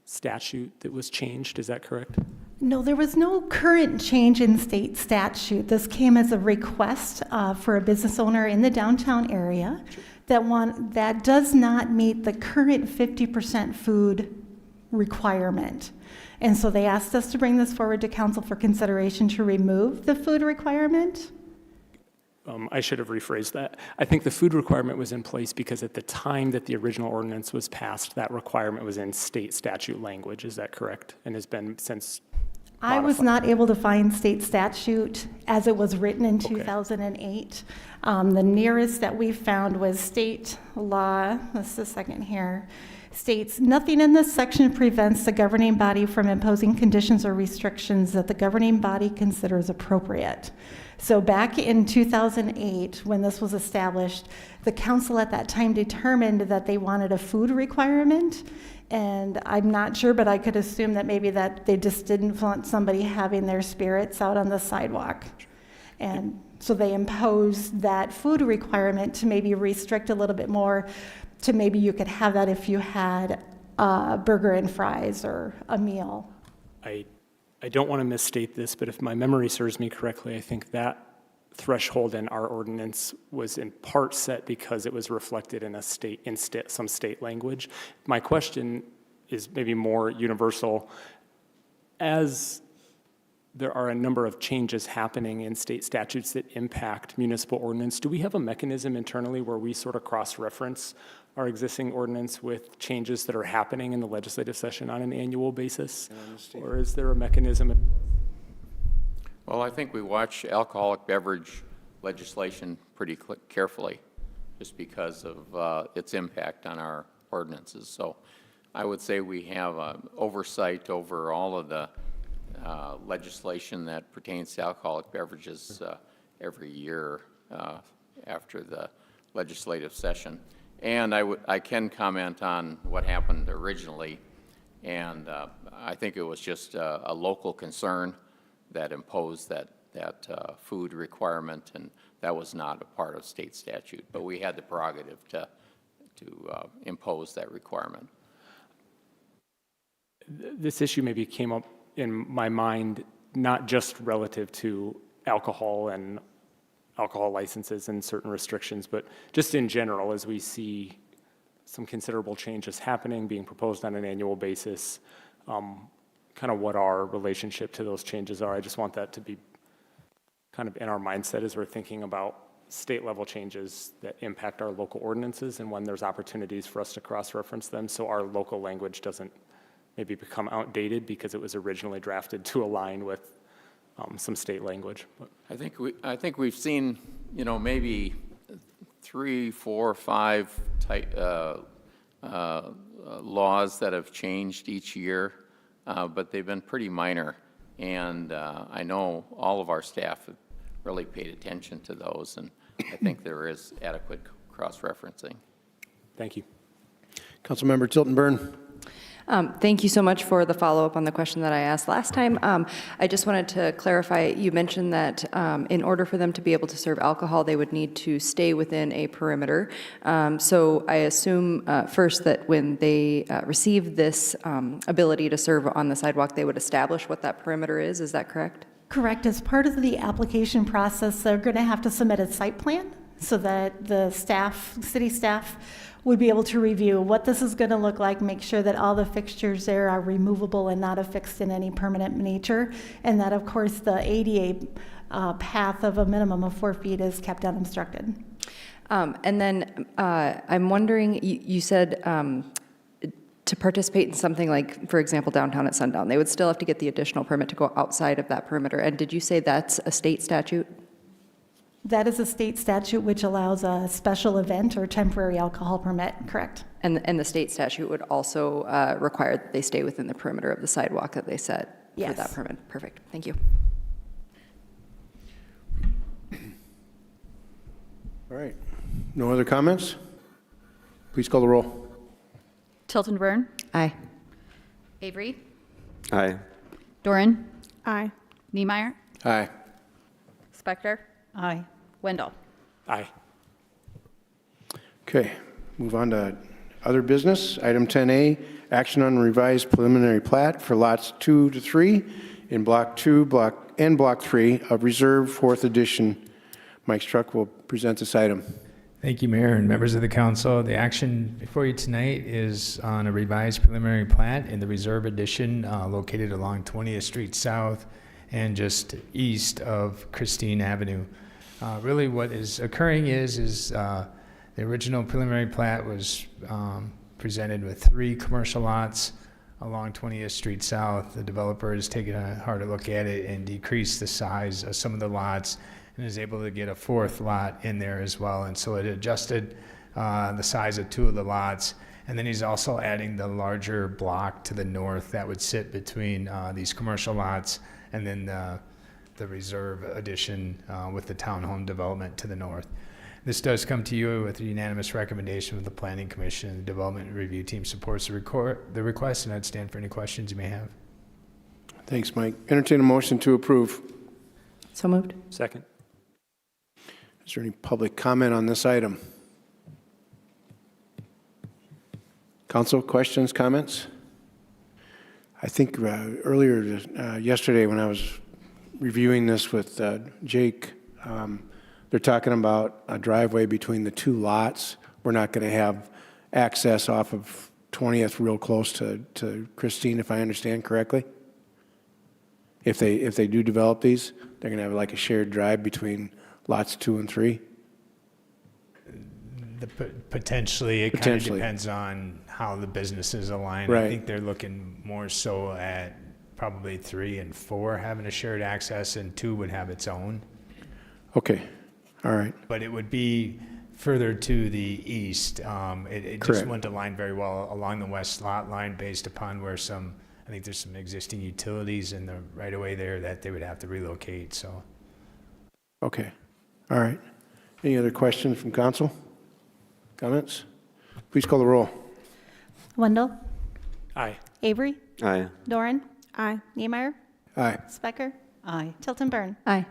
statute that was changed, is that correct? No, there was no current change in state statute. This came as a request for a business owner in the downtown area that does not meet the current 50% food requirement. And so they asked us to bring this forward to council for consideration to remove the food requirement. I should have rephrased that. I think the food requirement was in place because at the time that the original ordinance was passed, that requirement was in state statute language. Is that correct? And has been since I was modified? not able to find state statute as it was written in 2008. The nearest that we found was state law, just a second here, states, nothing in this section prevents the governing body from imposing conditions or restrictions that the governing body considers appropriate. So back in 2008, when this was established, the council at that time determined that they wanted a food requirement. And I'm not sure, but I could assume that maybe that they just didn't want somebody having their spirits out on the sidewalk. And so they imposed that food requirement to maybe restrict a little bit more, to maybe you could have that if you had a burger and fries or a meal. I don't want to misstate this, but if my memory serves me correctly, I think that threshold in our ordinance was in part set because it was reflected in some state language. My question is maybe more universal. As there are a number of changes happening in state statutes that impact municipal ordinance, do we have a mechanism internally where we sort of cross-reference our existing ordinance with changes that are happening in the legislative session on an annual basis? Or is there a mechanism? Well, I think we watch alcoholic beverage legislation pretty carefully, just because of its impact on our ordinances. So I would say we have oversight over all of the legislation that pertains to alcoholic beverages every year after the legislative session. And I can comment on what happened originally, and I think it was just a local concern that imposed that food requirement, and that was not a part of state statute. But we had the prerogative to impose that requirement. This issue maybe came up in my mind, not just relative to alcohol and alcohol licenses and certain restrictions, but just in general, as we see some considerable changes happening, being proposed on an annual basis, kind of what our relationship to those changes are. I just want that to be kind of in our mindset as we're thinking about state level changes that impact our local ordinances and when there's opportunities for us to cross-reference them so our local language doesn't maybe become outdated because it was originally drafted to align with some state language. But I think we've seen, maybe 3, 4, 5 laws that have changed each year, but they've been pretty minor. And I know all of our staff have really paid attention to those, and I think there is adequate cross-referencing. Thank you. Councilmember Tilton Burn. Thank you so much for the follow-up on the question that I asked last time. I just wanted to clarify, you mentioned that in order for them to be able to serve alcohol, they would need to stay within a perimeter. So I assume first that when they receive this ability to serve on the sidewalk, they would establish what that perimeter is. Is that correct? Correct. As part of the application process, they're going to have to submit a site plan so that the staff, city staff, would be able to review what this is going to look like, make sure that all the fixtures there are removable and not affixed in any permanent nature, and that, of course, the ADA path of a minimum of 4 feet is kept unobstructed. And then I'm wondering, you said to participate in something like, for example, downtown at sundown, they would still have to get the additional permit to go outside of that perimeter. And did you say that's a state statute? That is a state statute which allows a special event or temporary alcohol permit, correct? And the state statute would also require that they stay within the perimeter of the sidewalk that they set for that permit. Perfect. Thank you. All right. No other comments? Please call the roll. Tilton Burn, Aye. Avery, Aye. Doran, Aye. Niemeyer, Aye. Spector, Aye. Wendell. Aye. Okay, move on to other business. Item 10A, action on revised preliminary plat for lots 2 to 3 in Block 2 and Block 3 of Reserve 4th Edition. Mike Struck will present this item. Thank you, Mayor and members of the council. The action before you tonight is on a revised preliminary plat in the Reserve Edition located along 20th Street South and just east of Christine Avenue. Really what is occurring is the original preliminary plat was presented with 3 commercial lots along 20th Street South. The developer has taken a harder look at it and decreased the size of some of the lots and is able to get a 4th lot in there as well. And so it adjusted the size of 2 of the lots. And then he's also adding the larger block to the north that would sit between these commercial lots and then the Reserve Edition with the townhome development to the north. This does come to you with a unanimous recommendation of the Planning Commission. The Development Review Team supports the request, and I'd stand for any questions you may have. Thanks, Mike. Entertain a motion to approve. So moved. Second. Is there any public comment on this item? Council, questions, comments? I think earlier yesterday when I was reviewing this with Jake, they're talking about a driveway between the 2 lots. We're not going to have access off of 20th real close to Christine, if I understand correctly. If they do develop these, they're going to have like a shared drive between lots 2 and 3. Potentially, it kind of Potentially. depends on how the businesses align. Right. I think they're looking more so at probably 3 and 4 having a shared access, and 2 would have its own. Okay, all right. But it would be further to the east. It just Correct. wouldn't align very well along the west lot line based upon where I think there's some existing utilities in the right of way there that they would have to relocate, so. Okay, all right. Any other questions from council? Comments? Please call the roll. Wendell, Aye. Avery, Aye. Doran, Aye. Niemeyer, Aye. Specker, Aye. Tilton Burn. Aye.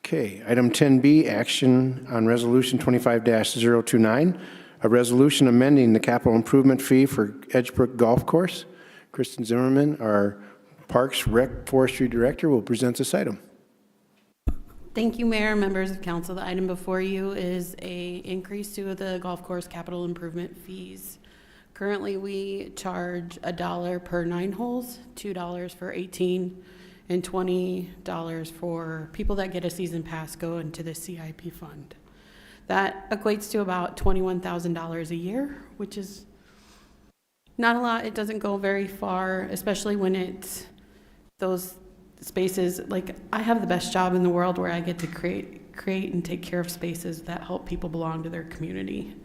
Okay, item 10B, action on resolution 25-029, a resolution amending the capital improvement fee for Edgebrook Golf Course. Kristen Zimmerman, our Parks Rec Forestry Director, will present this item. Thank you, Mayor, members of council. The item before you is a increase to the golf course capital improvement fees. Currently, we charge $1 per 9 holes, $2 for 18, and $20 for people that get a season pass go into the CIP fund. That equates to about $21,000 a year, which is not a lot. It doesn't go very far, especially when it's those spaces. Like, I have the best job in the world where I get to create and take care of spaces that help people belong to their community.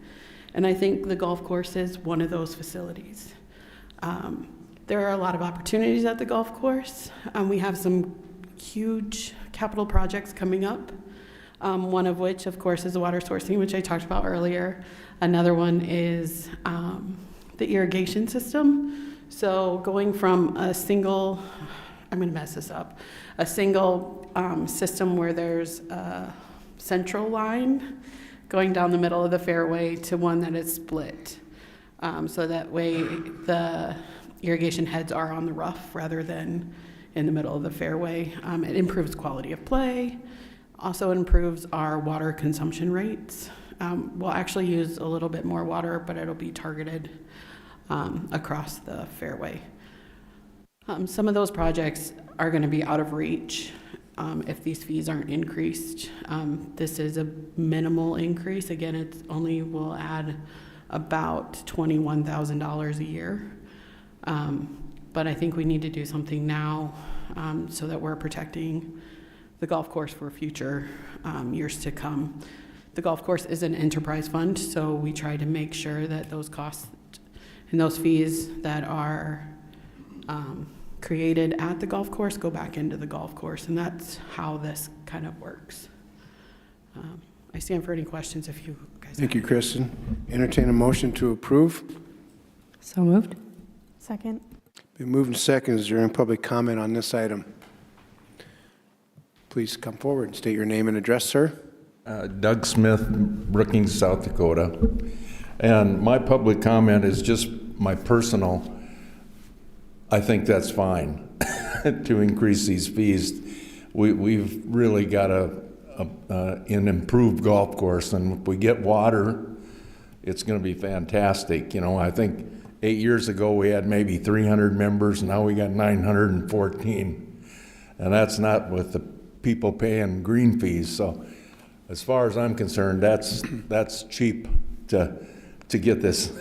And I think the golf course is one of those facilities. There are a lot of opportunities at the golf course. We have some huge capital projects coming up. One of which, of course, is the water sourcing, which I talked about earlier. Another one is the irrigation system. So going from a single, I'm going to mess this up, a single system where there's a central line going down the middle of the fairway to one that is split. So that way the irrigation heads are on the rough rather than in the middle of the fairway. It improves quality of play. Also improves our water consumption rates. We'll actually use a little bit more water, but it'll be targeted across the fairway. Some of those projects are going to be out of reach if these fees aren't increased. This is a minimal increase. Again, it only will add about $21,000 a year. But I think we need to do something now so that we're protecting the golf course for future years to come. The golf course is an enterprise fund, so we try to make sure that those costs and those fees that are created at the golf course go back into the golf course, and that's how this kind of works. I stand for any questions if you guys Thank you, Kristen. Entertain a motion to approve. So moved. Second. Been moved and seconded. Is there any public comment on this item? Please come forward and state your name and address, sir. Doug Smith, Brookings, South Dakota. And my public comment is just my personal, I think that's fine to increase these fees. We've really got an improved golf course, and if we get water, it's going to be fantastic. You know, I think 8 years ago we had maybe 300 members, now we got 914. And that's not with the people paying green fees. So as far as I'm concerned, that's cheap to get this,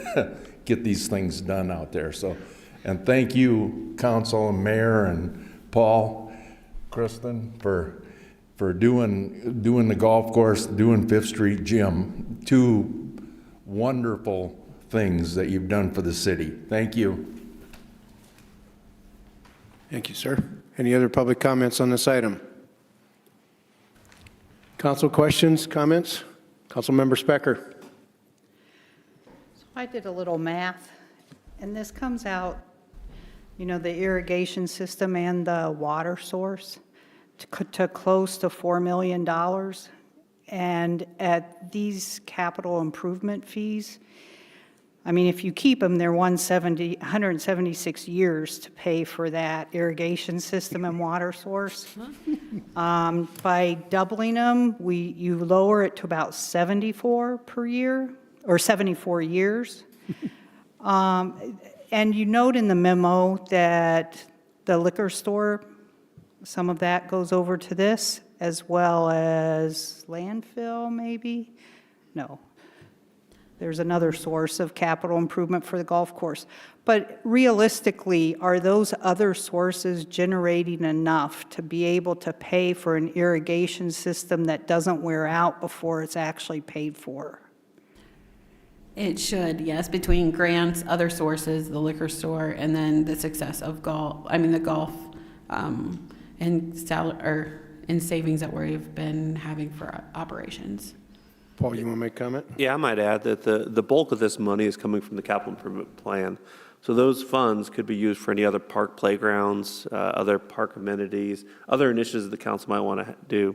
get these things done out there. So, and thank you, council and mayor and Paul, Kristen, for doing the golf course, doing Fifth Street Gym. Two wonderful things that you've done for the city. Thank you. Thank you, sir. Any other public comments on this item? Council questions, comments? Councilmember Specker. I did a little math, and this comes out, you know, the irrigation system and the water source to close to $4 million. And at these capital improvement fees, I mean, if you keep them, they're 176 years to pay for that irrigation system and water source. By doubling them, you lower it to about 74 per year, or 74 years. And you note in the memo that the liquor store, some of that goes over to this, as well as landfill, maybe? No. There's another source of capital improvement for the golf course. But realistically, are those other sources generating enough to be able to pay for an irrigation system that doesn't wear out before it's actually paid for? It should, yes, between grants, other sources, the liquor store, and then the success of the golf and savings that we've been having for operations. Paul, you want to make a comment? Yeah, I might add that the bulk of this money is coming from the capital improvement plan. So those funds could be used for any other park playgrounds, other park amenities, other initiatives the council might want to do.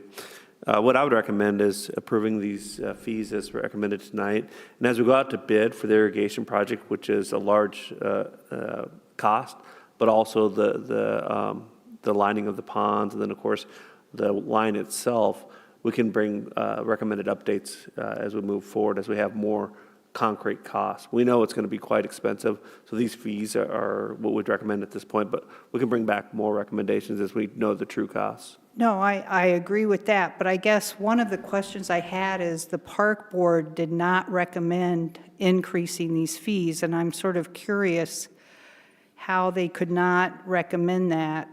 What I would recommend is approving these fees as recommended tonight. And as we go out to bid for the irrigation project, which is a large cost, but also the lining of the ponds, and then of course the line itself, we can bring recommended updates as we move forward, as we have more concrete costs. We know it's going to be quite expensive, so these fees are what we'd recommend at this point, but we can bring back more recommendations as we know the true costs. No, I agree with that, but I guess one of the questions I had is the park board did not recommend increasing these fees, and I'm sort of curious how they could not recommend that.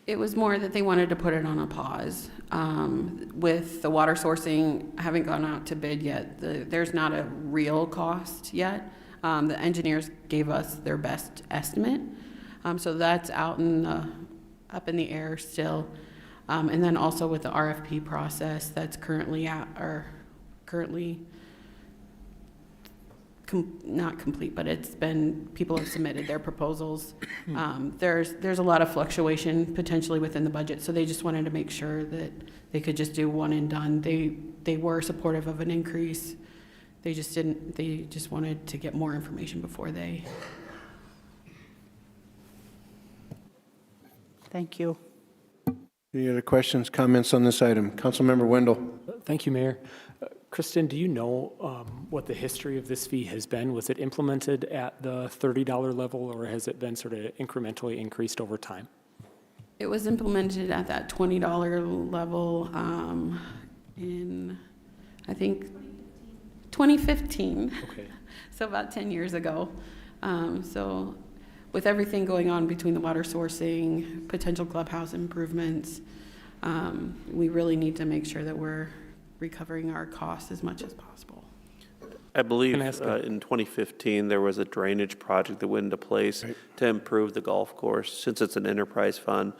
It was more that they wanted to put it on a pause. With the water sourcing, I haven't gone out to bid yet. There's not a real cost yet. The engineers gave us their best estimate. So that's up in the air still. And then also with the RFP process that's currently not complete, but people have submitted their proposals. There's a lot of fluctuation potentially within the budget, so they just wanted to make sure that they could just do one and done. They were supportive of an increase. They just wanted to get more information before they. Thank you. Any other questions, comments on this item? Councilmember Wendell. Thank you, Mayor. Kristen, do you know what the history of this fee has been? Was it implemented at the $30 level, or has it been sort of incrementally increased over time? It was implemented at that $20 level in, I think, 2015. Okay. So about 10 years ago. So with everything going on between the water sourcing, potential clubhouse improvements, we really need to make sure that we're recovering our costs as much as possible. I believe in 2015 there was a drainage project that went into place to improve the golf course. Since it's an enterprise fund,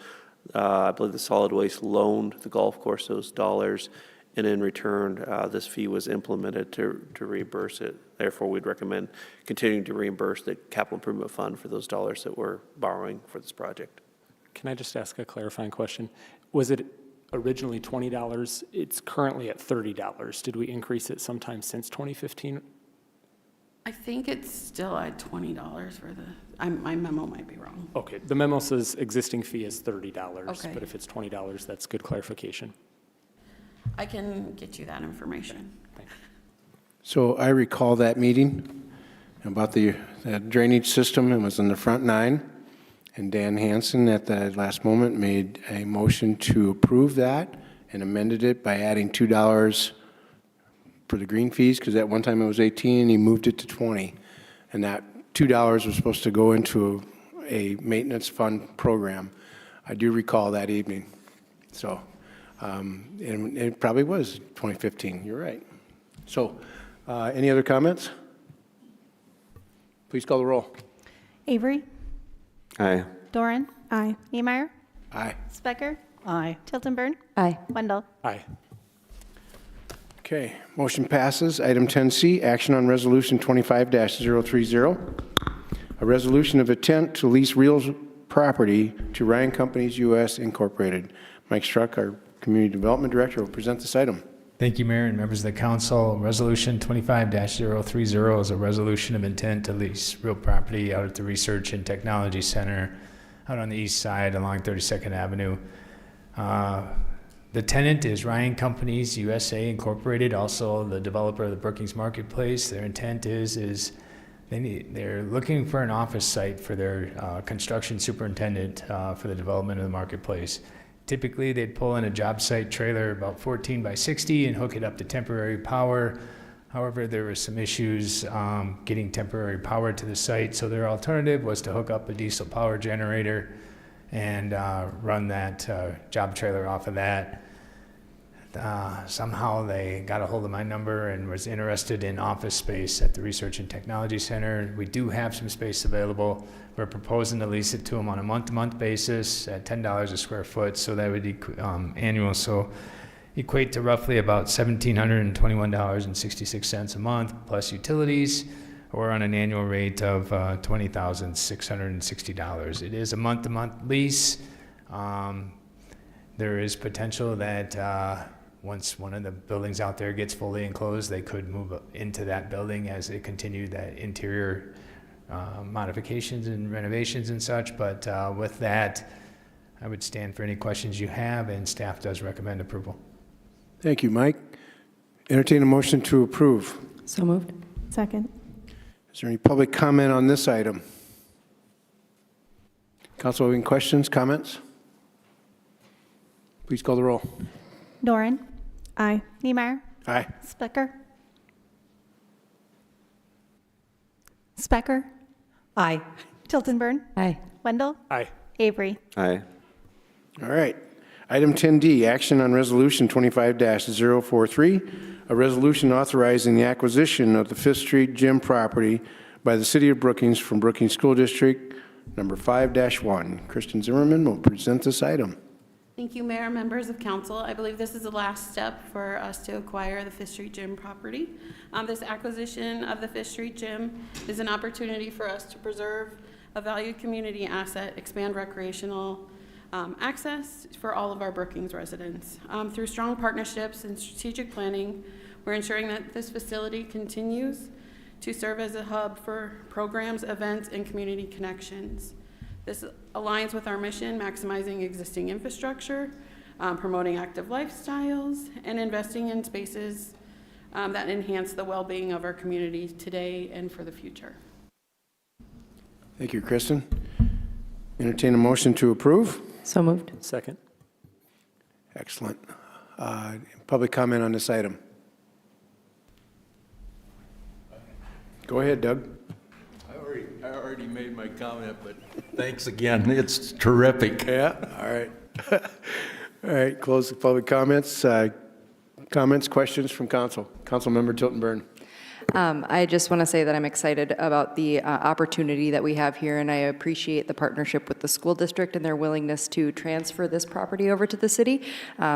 I believe the solid waste loaned the golf course those dollars, and in return, this fee was implemented to reimburse it. Therefore, we'd recommend continuing to reimburse the capital improvement fund for those dollars that we're borrowing for this project. Can I just ask a clarifying question? Was it originally $20? It's currently at $30. Did we increase it sometime since 2015? I think it's still at $20 for my memo might be wrong. Okay, the memo says existing fee is $30, Okay. but if it's $20, that's good clarification. I can get you that information. So I recall that meeting about the drainage system. It was in the front nine. And Dan Hansen at the last moment made a motion to approve that and amended it by adding $2 for the green fees, because at one time it was 18, he moved it to 20. And that $2 was supposed to go into a maintenance fund program. I do recall that evening. So, and it probably was 2015, you're right. So, any other comments? Please call the roll. Avery? Aye. Doran? Aye. Niemeyer? Aye. Specker? Aye. Tiltonburn? Aye. Wendell? Aye. Okay, motion passes. Item 10C, action on resolution 25-030, a resolution of intent to lease real property to Ryan Companies U.S. Incorporated. Mike Struck, our Community Development Director, will present this item. Thank you, Mayor and members of the council. Resolution 25-030 is a resolution of intent to lease real property out at the Research and Technology Center out on the east side along 32nd Avenue. The tenant is Ryan Companies USA Incorporated, also the developer of the Brookings Marketplace. Their intent is they're looking for an office site for their construction superintendent for the development of the marketplace. Typically, they'd pull in a job site trailer about 14 by 60 and hook it up to temporary power. However, there were some issues getting temporary power to the site, so their alternative was to hook up a diesel power generator and run that job trailer off of that. Somehow they got a hold of my number and was interested in office space at the Research and Technology Center. We do have some space available. We're proposing to lease it to them on a month-to-month basis at $10 a square foot, so that would annual, so equate to roughly about $1,721.66 a month plus utilities, or on an annual rate of $20,660. It is a month-to-month lease. There is potential that once one of the buildings out there gets fully enclosed, they could move into that building as they continue that interior modifications and renovations and such. But with that, I would stand for any questions you have, and staff does recommend approval. Thank you, Mike. Entertain a motion to approve. So moved. Second. Is there any public comment on this item? Council, any questions, comments? Please call the roll. Doran? Aye. Niemeyer? Aye. Specker? Specker? Aye. Tiltonburn? Aye. Wendell? Aye. Avery? Aye. All right. Item 10D, action on resolution 25-043, a resolution authorizing the acquisition of the Fifth Street Gym property by the City of Brookings from Brookings School District number 5-1. Kristen Zimmerman will present this item. Thank you, Mayor, members of council. I believe this is the last step for us to acquire the Fifth Street Gym property. This acquisition of the Fifth Street Gym is an opportunity for us to preserve a valued community asset, expand recreational access for all of our Brookings residents. Through strong partnerships and strategic planning, we're ensuring that this facility continues to serve as a hub for programs, events, and community connections. This aligns with our mission, maximizing existing infrastructure, promoting active lifestyles, and investing in spaces that enhance the well-being of our community today and for the future. Thank you, Kristen. Entertain a motion to approve. So moved. Second. Excellent. Public comment on this item. Go ahead, Doug. I already made my comment, but thanks again. It's terrific. Yeah, all right. All right, close the public comments. Comments, questions from council. Councilmember Tiltonburn. I just want to say that I'm excited about the opportunity that we have here, and I appreciate the partnership with the school district and their willingness to transfer this property over to the city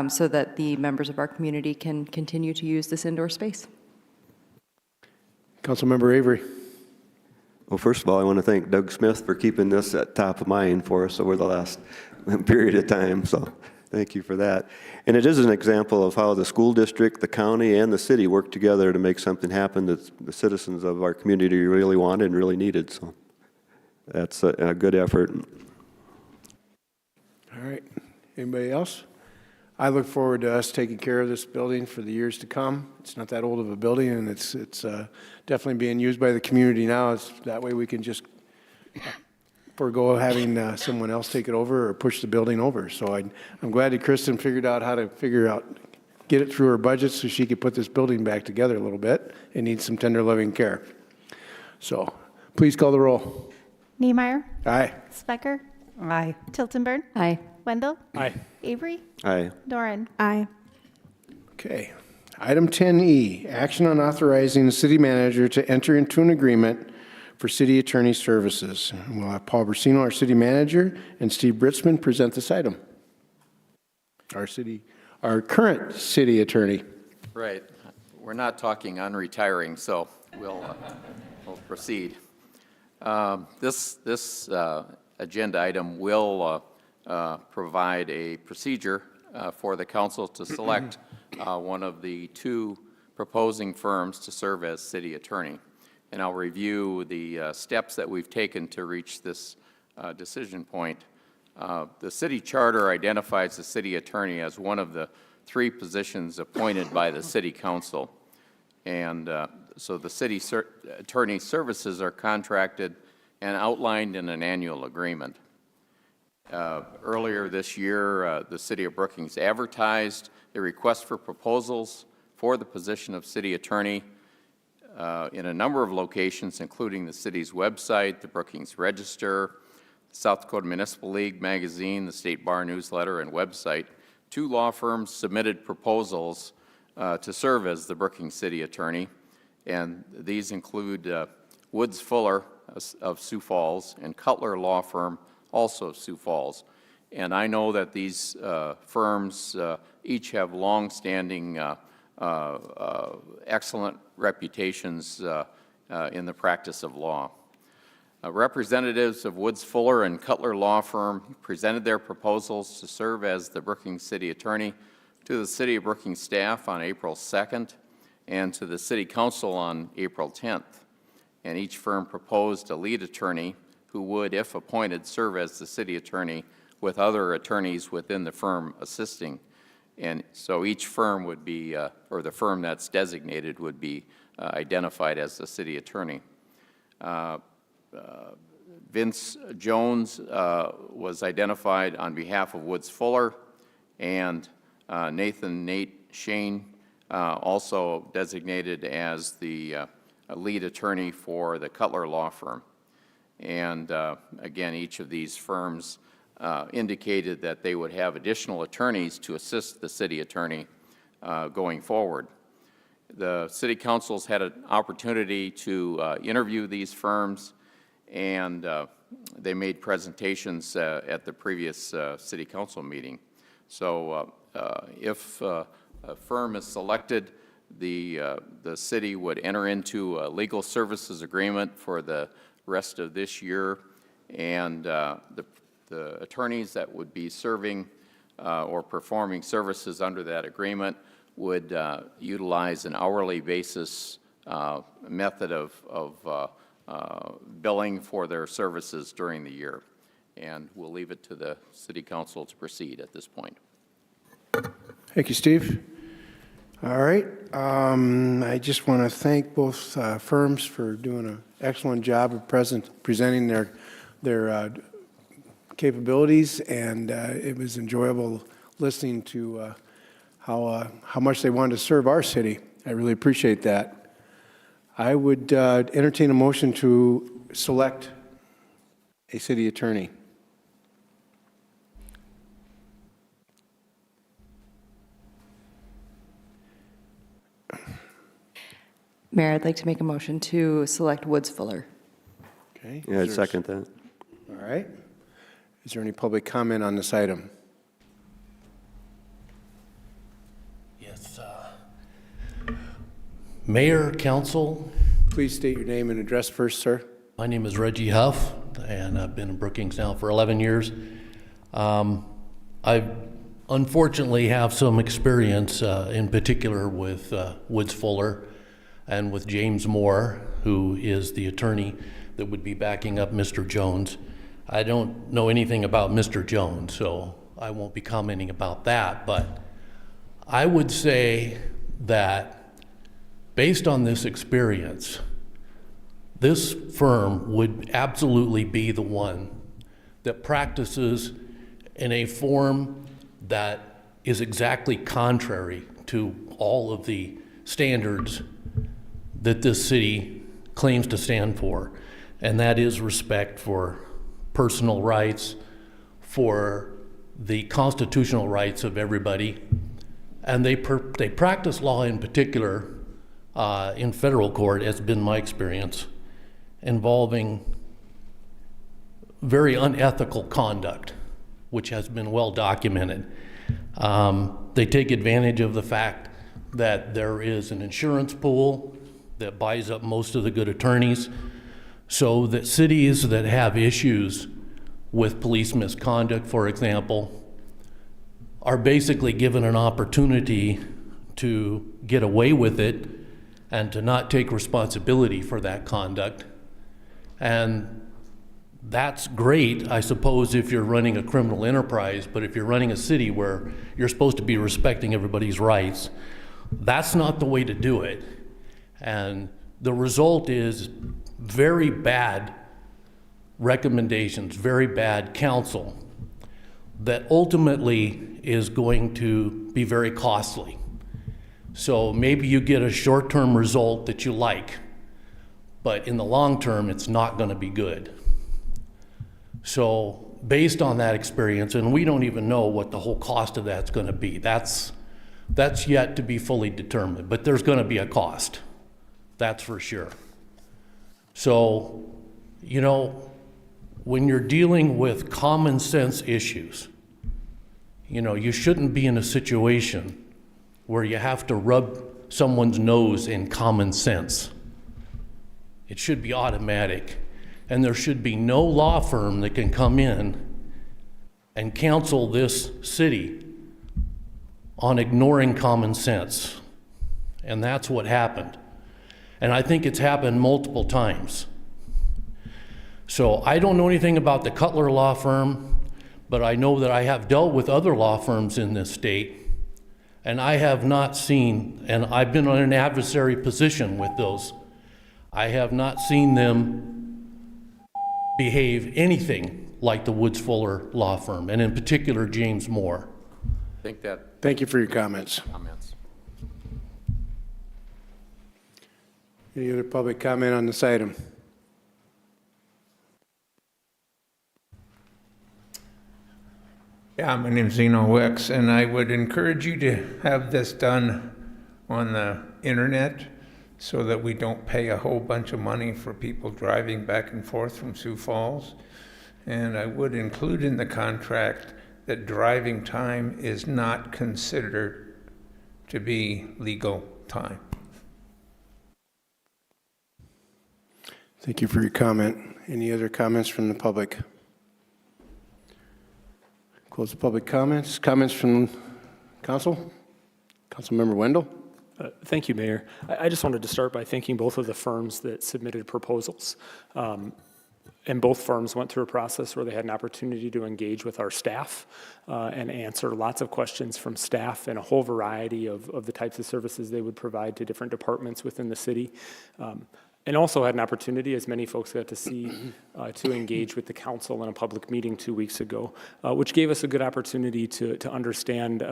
so that the members of our community can continue to use this indoor space. Councilmember Avery. Well, first of all, I want to thank Doug Smith for keeping this at top of mind for us over the last period of time, so thank you for that. And it is an example of how the school district, the county, and the city work together to make something happen that the citizens of our community really wanted and really needed, so that's a good effort. All right. Anybody else? I look forward to us taking care of this building for the years to come. It's not that old of a building, and it's definitely being used by the community now. That way we can just forego having someone else take it over or push the building over. So I'm glad that Kristen figured out how to get it through her budget so she could put this building back together a little bit. It needs some tender loving care. So please call the roll. Niemeyer. Aye. Specker. Aye. Tiltonburn. Aye. Wendell. Aye. Avery. Aye. Doran. Aye. Okay. Item 10E, action on authorizing the city manager to enter into an agreement for city attorney services. We'll have Paul Brasino, our city manager, and Steve Britzman present this item. Our current city attorney. Right. We're not talking on retiring, so we'll proceed. This agenda item will provide a procedure for the council to select one of the two proposing firms to serve as city attorney. And I'll review the steps that we've taken to reach this decision point. The city charter identifies the city attorney as one of the three positions appointed by the city council. And so the city attorney services are contracted and outlined in an annual agreement. Earlier this year, the City of Brookings advertised a request for proposals for the position of city attorney in a number of locations, including the city's website, the Brookings Register, South Dakota Municipal League magazine, the State Bar newsletter, and website. Two law firms submitted proposals to serve as the Brookings city attorney, and these include Woods Fuller of Sioux Falls and Cutler Law Firm, also of Sioux Falls. And I know that these firms each have long-standing excellent reputations in the practice of law. Representatives of Woods Fuller and Cutler Law Firm presented their proposals to serve as the Brookings City Attorney to the City of Brookings staff on April 2nd and to the City Council on April 10th. And each firm proposed a lead attorney who would, if appointed, serve as the city attorney with other attorneys within the firm assisting. And so each firm would be, or the firm that's designated would be identified as the city attorney. Vince Jones was identified on behalf of Woods Fuller, and Nate Shane also designated as the lead attorney for the Cutler Law Firm. And again, each of these firms indicated that they would have additional attorneys to assist the city attorney going forward. The city councils had an opportunity to interview these firms, and they made presentations at the previous city council meeting. So if a firm is selected, the city would enter into a legal services agreement for the rest of this year, and the attorneys that would be serving or performing services under that agreement would utilize an hourly basis method of billing for their services during the year. And we'll leave it to the city council to proceed at this point. Thank you, Steve. All right. I just want to thank both firms for doing an excellent job of presenting their capabilities, and it was enjoyable listening to how much they wanted to serve our city. I really appreciate that. I would entertain a motion to select a city attorney. Mayor, I'd like to make a motion to select Woods Fuller. Okay. Yeah, I'd Is there- second that. All right. Is there any public comment on this item? Yes. Mayor, council, Please state your name and address first, sir. my name is Reggie Huff, and I've been in Brookings now for 11 years. I unfortunately have some experience in particular with Woods Fuller and with James Moore, who is the attorney that would be backing up Mr. Jones. I don't know anything about Mr. Jones, so I won't be commenting about that, but I would say that based on this experience, this firm would absolutely be the one that practices in a form that is exactly contrary to all of the standards that this city claims to stand for, and that is respect for personal rights, for the constitutional rights of everybody, and they practice law in particular in federal court, has been my experience, involving very unethical conduct, which has been well documented. They take advantage of the fact that there is an insurance pool that buys up most of the good attorneys, so that cities that have issues with police misconduct, for example, are basically given an opportunity to get away with it and to not take responsibility for that conduct. And that's great, I suppose, if you're running a criminal enterprise, but if you're running a city where you're supposed to be respecting everybody's rights, that's not the way to do it. And the result is very bad recommendations, very bad counsel that ultimately is going to be very costly. So maybe you get a short-term result that you like, but in the long term, it's not going to be good. So based on that experience, and we don't even know what the whole cost of that's going to be. That's yet to be fully determined, but there's going to be a cost. That's for sure. So, you know, when you're dealing with common sense issues, you know, you shouldn't be in a situation where you have to rub someone's nose in common sense. It should be automatic. And there should be no law firm that can come in and counsel this city on ignoring common sense. And that's what happened. And I think it's happened multiple times. So I don't know anything about the Cutler Law Firm, but I know that I have dealt with other law firms in this state, and I have not seen, and I've been in an adversary position with those, I have not seen them behave anything like the Woods Fuller Law Firm, and in particular, James Moore. Thank you for your comments. Any other public comment on this item? Yeah, my name's Zeno Wicks, and I would encourage you to have this done on the internet so that we don't pay a whole bunch of money for people driving back and forth from Sioux Falls. And I would include in the contract that driving time is not considered to be legal time. Thank you for your comment. Any other comments from the public? Close the public comments. Comments from council? Councilmember Wendell? Thank you, Mayor. I just wanted to start by thanking both of the firms that submitted proposals. And both firms went through a process where they had an opportunity to engage with our staff and answer lots of questions from staff and a whole variety of the types of services they would provide to different departments within the city. And also had an opportunity, as many folks got to see, to engage with the council in a public meeting 2 weeks ago, which gave us a good opportunity to understand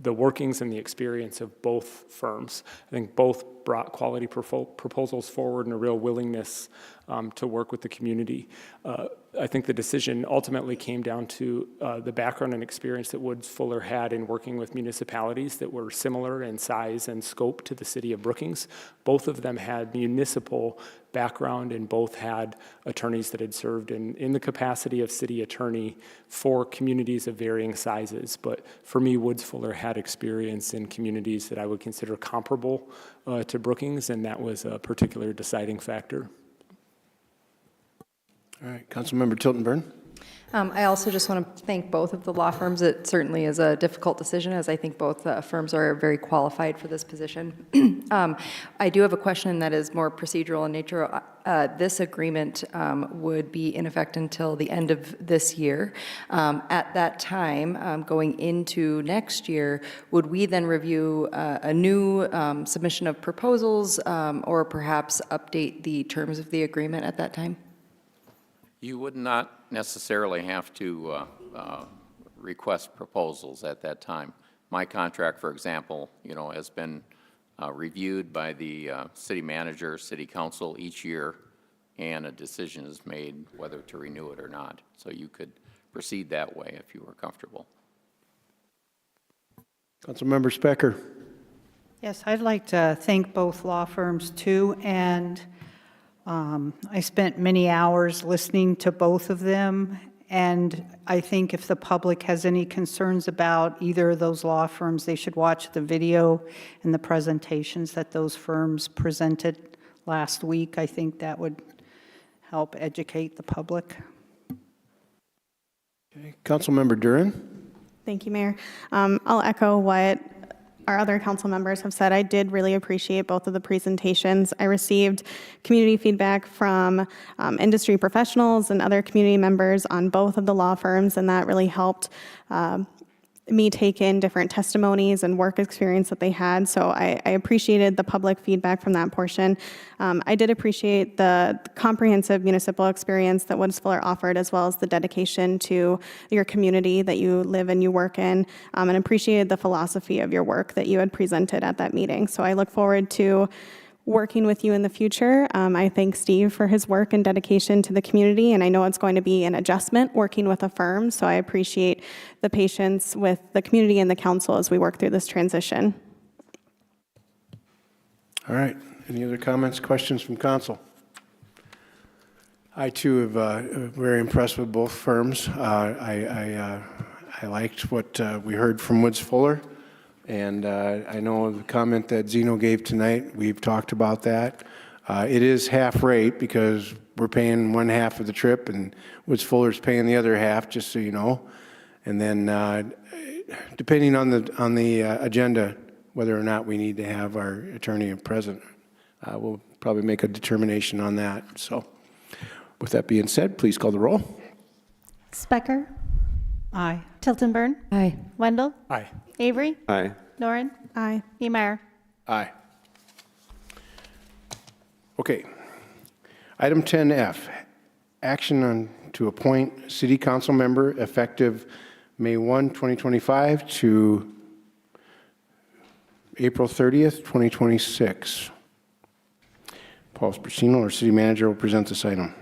the workings and the experience of both firms. I think both brought quality proposals forward and a real willingness to work with the community. I think the decision ultimately came down to the background and experience that Woods Fuller had in working with municipalities that were similar in size and scope to the city of Brookings. Both of them had municipal background and both had attorneys that had served in the capacity of city attorney for communities of varying sizes. But for me, Woods Fuller had experience in communities that I would consider comparable to Brookings, and that was a particular deciding factor. All right, Councilmember Tilton Burn. I also just want to thank both of the law firms. It certainly is a difficult decision, as I think both firms are very qualified for this position. I do have a question that is more procedural in nature. This agreement would be in effect until the end of this year. At that time, going into next year, would we then review a new submission of proposals or perhaps update the terms of the agreement at that time? You would not necessarily have to request proposals at that time. My contract, for example, has been reviewed by the city manager, city council each year, and a decision is made whether to renew it or not. So you could proceed that way if you were comfortable. Councilmember Specker. Yes, I'd like to thank both law firms too, and I spent many hours listening to both of them, and I think if the public has any concerns about either of those law firms, they should watch the video and the presentations that those firms presented last week. I think that would help educate the public. Okay. Councilmember Duran. Thank you, Mayor. I'll echo what our other council members have said. I did really appreciate both of the presentations. I received community feedback from industry professionals and other community members on both of the law firms, and that really helped me take in different testimonies and work experience that they had. So I appreciated the public feedback from that portion. I did appreciate the comprehensive municipal experience that Woods Fuller offered, as well as the dedication to your community that you live and you work in, and appreciated the philosophy of your work that you had presented at that meeting. So I look forward to working with you in the future. I thank Steve for his work and dedication to the community, and I know it's going to be an adjustment working with a firm, so I appreciate the patience with the community and the council as we work through this transition. All right, any other comments, questions from council? I too have very impressed with both firms. I liked what we heard from Woods Fuller. And I know the comment that Zeno gave tonight, we've talked about that. It is half rate because we're paying one half of the trip and Woods Fuller's paying the other half, just so you know. And then depending on the agenda, whether or not we need to have our attorney present, we'll probably make a determination on that. So with that being said, please call the roll. Specker. Aye. Tilton Burn. Aye. Wendell. Aye. Avery. Aye. Doran. Aye. Niemeyer. Aye. Okay. Item 10F, action on to appoint city council member effective May 1, 2025 to April 30th, 2026. Paul Spursino, our city manager, will present this item.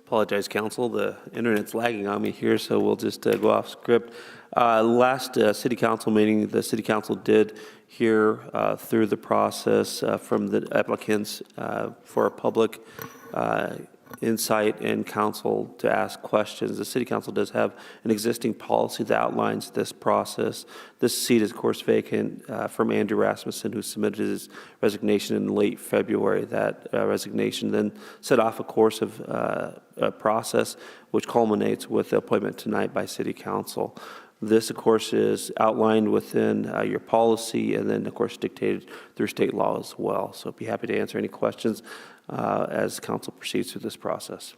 Apologize, council. The internet's lagging on me here, so we'll just go off script. Last city council meeting, the city council did hear through the process from the applicants for a public insight and council to ask questions. The city council does have an existing policy that outlines this process. This seat is, of course, vacant from Andrew Rasmussen, who submitted his resignation in late February. That resignation then set off a course of a process which culminates with the appointment tonight by city council. This, of course, is outlined within your policy and then, of course, dictated through state law as well. So I'd be happy to answer any questions as council proceeds through this process.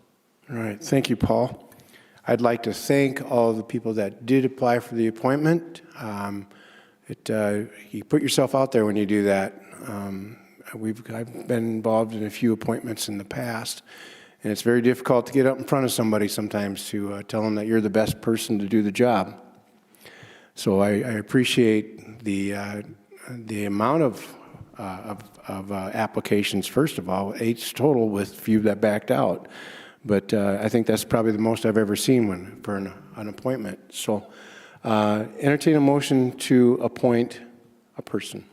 All right, thank you, Paul. I'd like to thank all the people that did apply for the appointment. You put yourself out there when you do that. I've been involved in a few appointments in the past, And it's very difficult to get up in front of somebody sometimes to tell them that you're the best person to do the job. So I appreciate the amount of applications, first of all, 8 total with few that backed out. But I think that's probably the most I've ever seen for an appointment. So entertain a motion to appoint a person.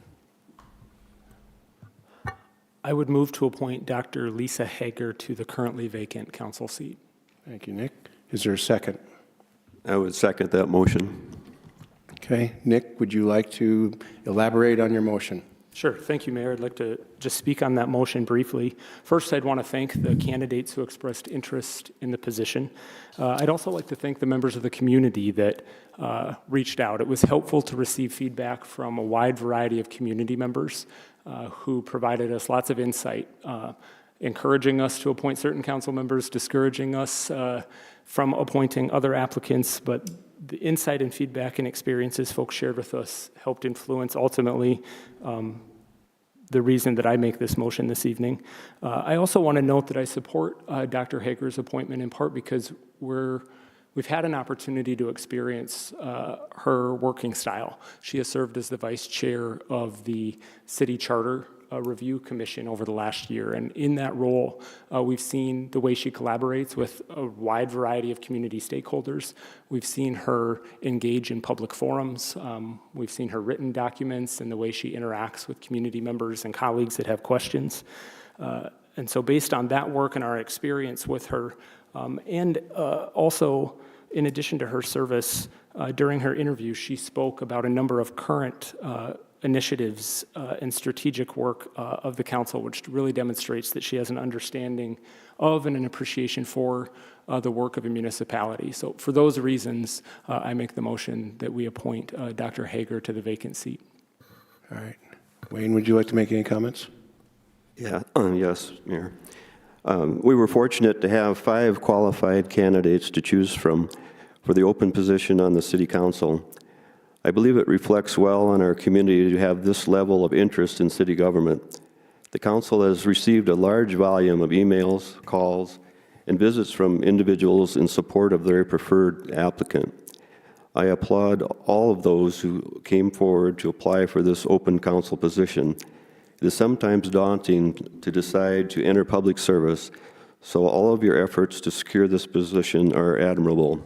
I would move to appoint Dr. Lisa Hager to the currently vacant council seat. Thank you, Nick. Is there a second? I would second that motion. Okay. Nick, would you like to elaborate on your motion? Sure. Thank you, Mayor. I'd like to just speak on that motion briefly. First, I'd want to thank the candidates who expressed interest in the position. I'd also like to thank the members of the community that reached out. It was helpful to receive feedback from a wide variety of community members who provided us lots of insight, encouraging us to appoint certain council members, discouraging us from appointing other applicants, but the insight and feedback and experiences folks shared with us helped influence ultimately the reason that I make this motion this evening. I also want to note that I support Dr. Hager's appointment in part because we've had an opportunity to experience her working style. She has served as the vice chair of the City Charter Review Commission over the last year. And in that role, we've seen the way she collaborates with a wide variety of community stakeholders. We've seen her engage in public forums. We've seen her written documents and the way she interacts with community members and colleagues that have questions. And so based on that work and our experience with her, and also in addition to her service, during her interview, she spoke about a number of current initiatives and strategic work of the council, which really demonstrates that she has an understanding of and an appreciation for the work of a municipality. So for those reasons, I make the motion that we appoint Dr. Hager to the vacant seat. All right. Wayne, would you like to make any comments? Yeah, yes, Mayor. We were fortunate to have 5 qualified candidates to choose from for the open position on the City Council. I believe it reflects well on our community to have this level of interest in city government. The council has received a large volume of emails, calls, and visits from individuals in support of their preferred applicant. I applaud all of those who came forward to apply for this open council position. It is sometimes daunting to decide to enter public service, so all of your efforts to secure this position are admirable.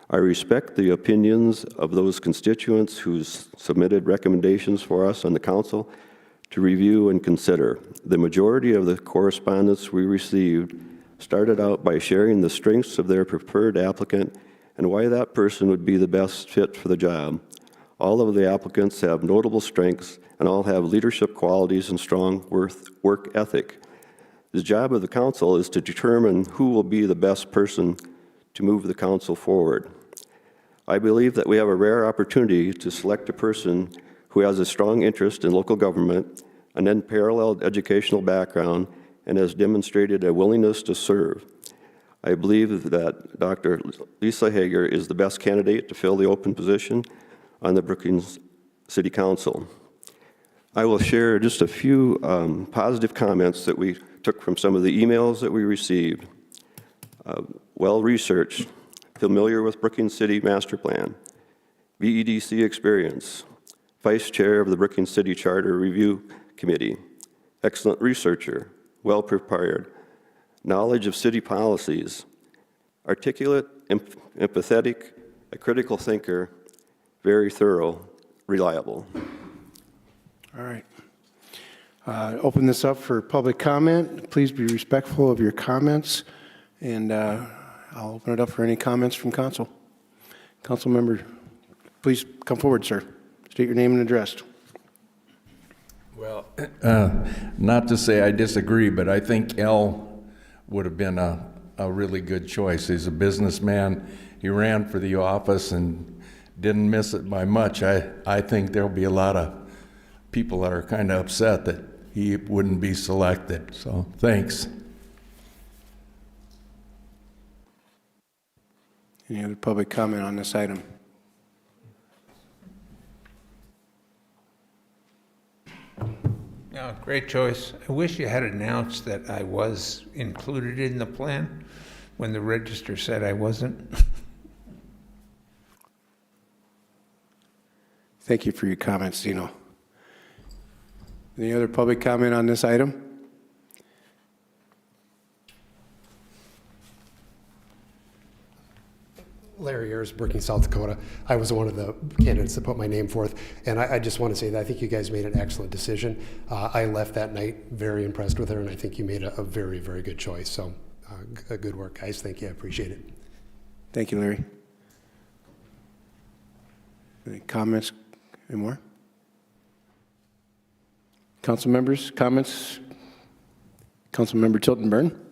I respect the opinions of those constituents who submitted recommendations for us on the council to review and consider. The majority of the correspondence we received started out by sharing the strengths of their preferred applicant and why that person would be the best fit for the job. All of the applicants have notable strengths and all have leadership qualities and strong work ethic. The job of the council is to determine who will be the best person to move the council forward. I believe that we have a rare opportunity to select a person who has a strong interest in local government, an unparalleled educational background, and has demonstrated a willingness to serve. I believe that Dr. Lisa Hager is the best candidate to fill the open position on the Brookings City Council. I will share just a few positive comments that we took from some of the emails that we received. Well-researched, familiar with Brookings City Master Plan, VEDC experience, Vice Chair of the Brookings City Charter Review Committee, excellent researcher, well-prepared, knowledge of city policies, articulate, empathetic, a critical thinker, very thorough, reliable. All right. Open this up for public comment. Please be respectful of your comments, and I'll open it up for any comments from council. Council member, please come forward, sir. State your name and address. Well, not to say I disagree, but I think L would have been a really good choice. He's a businessman. He ran for the office and didn't miss it by much. I think there'll be a lot of people that are kind of upset that he wouldn't be selected. So thanks. Any other public comment on this item? Yeah, great choice. I wish you had announced that I was included in the plan when the register said I wasn't. Thank you for your comments, Dino. Any other public comment on this item? Larry Ayers, Brookings, South Dakota. I was one of the candidates that put my name forth, and I just want to say that I think you guys made an excellent decision. I left that night very impressed with her, and I think you made a very, very good choice. So good work, guys. Thank you. I appreciate it. Thank you, Larry. Any comments? Any more? Council members, comments? Councilmember Tilton Burn.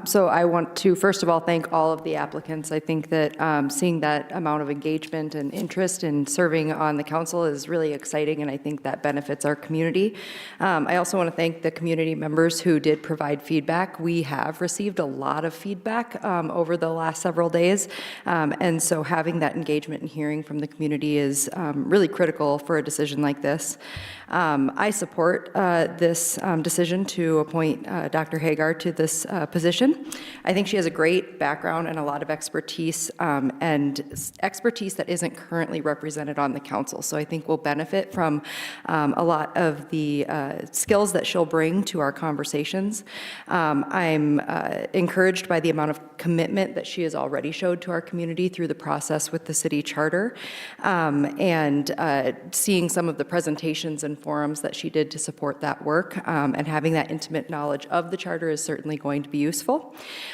So I want to, first of all, thank all of the applicants. I think that seeing that amount of engagement and interest in serving on the council is really exciting, and I think that benefits our community. I also want to thank the community members who did provide feedback. We have received a lot of feedback over the last several days, and so having that engagement and hearing from the community is really critical for a decision like this. I support this decision to appoint Dr. Hagar to this position. I think she has a great background and a lot of expertise, and expertise that isn't currently represented on the council. So I think we'll benefit from a lot of the skills that she'll bring to our conversations. I'm encouraged by the amount of commitment that she has already showed to our community through the process with the city charter, and seeing some of the presentations and forums that she did to support that work, and having that intimate knowledge of the charter is certainly going to be useful.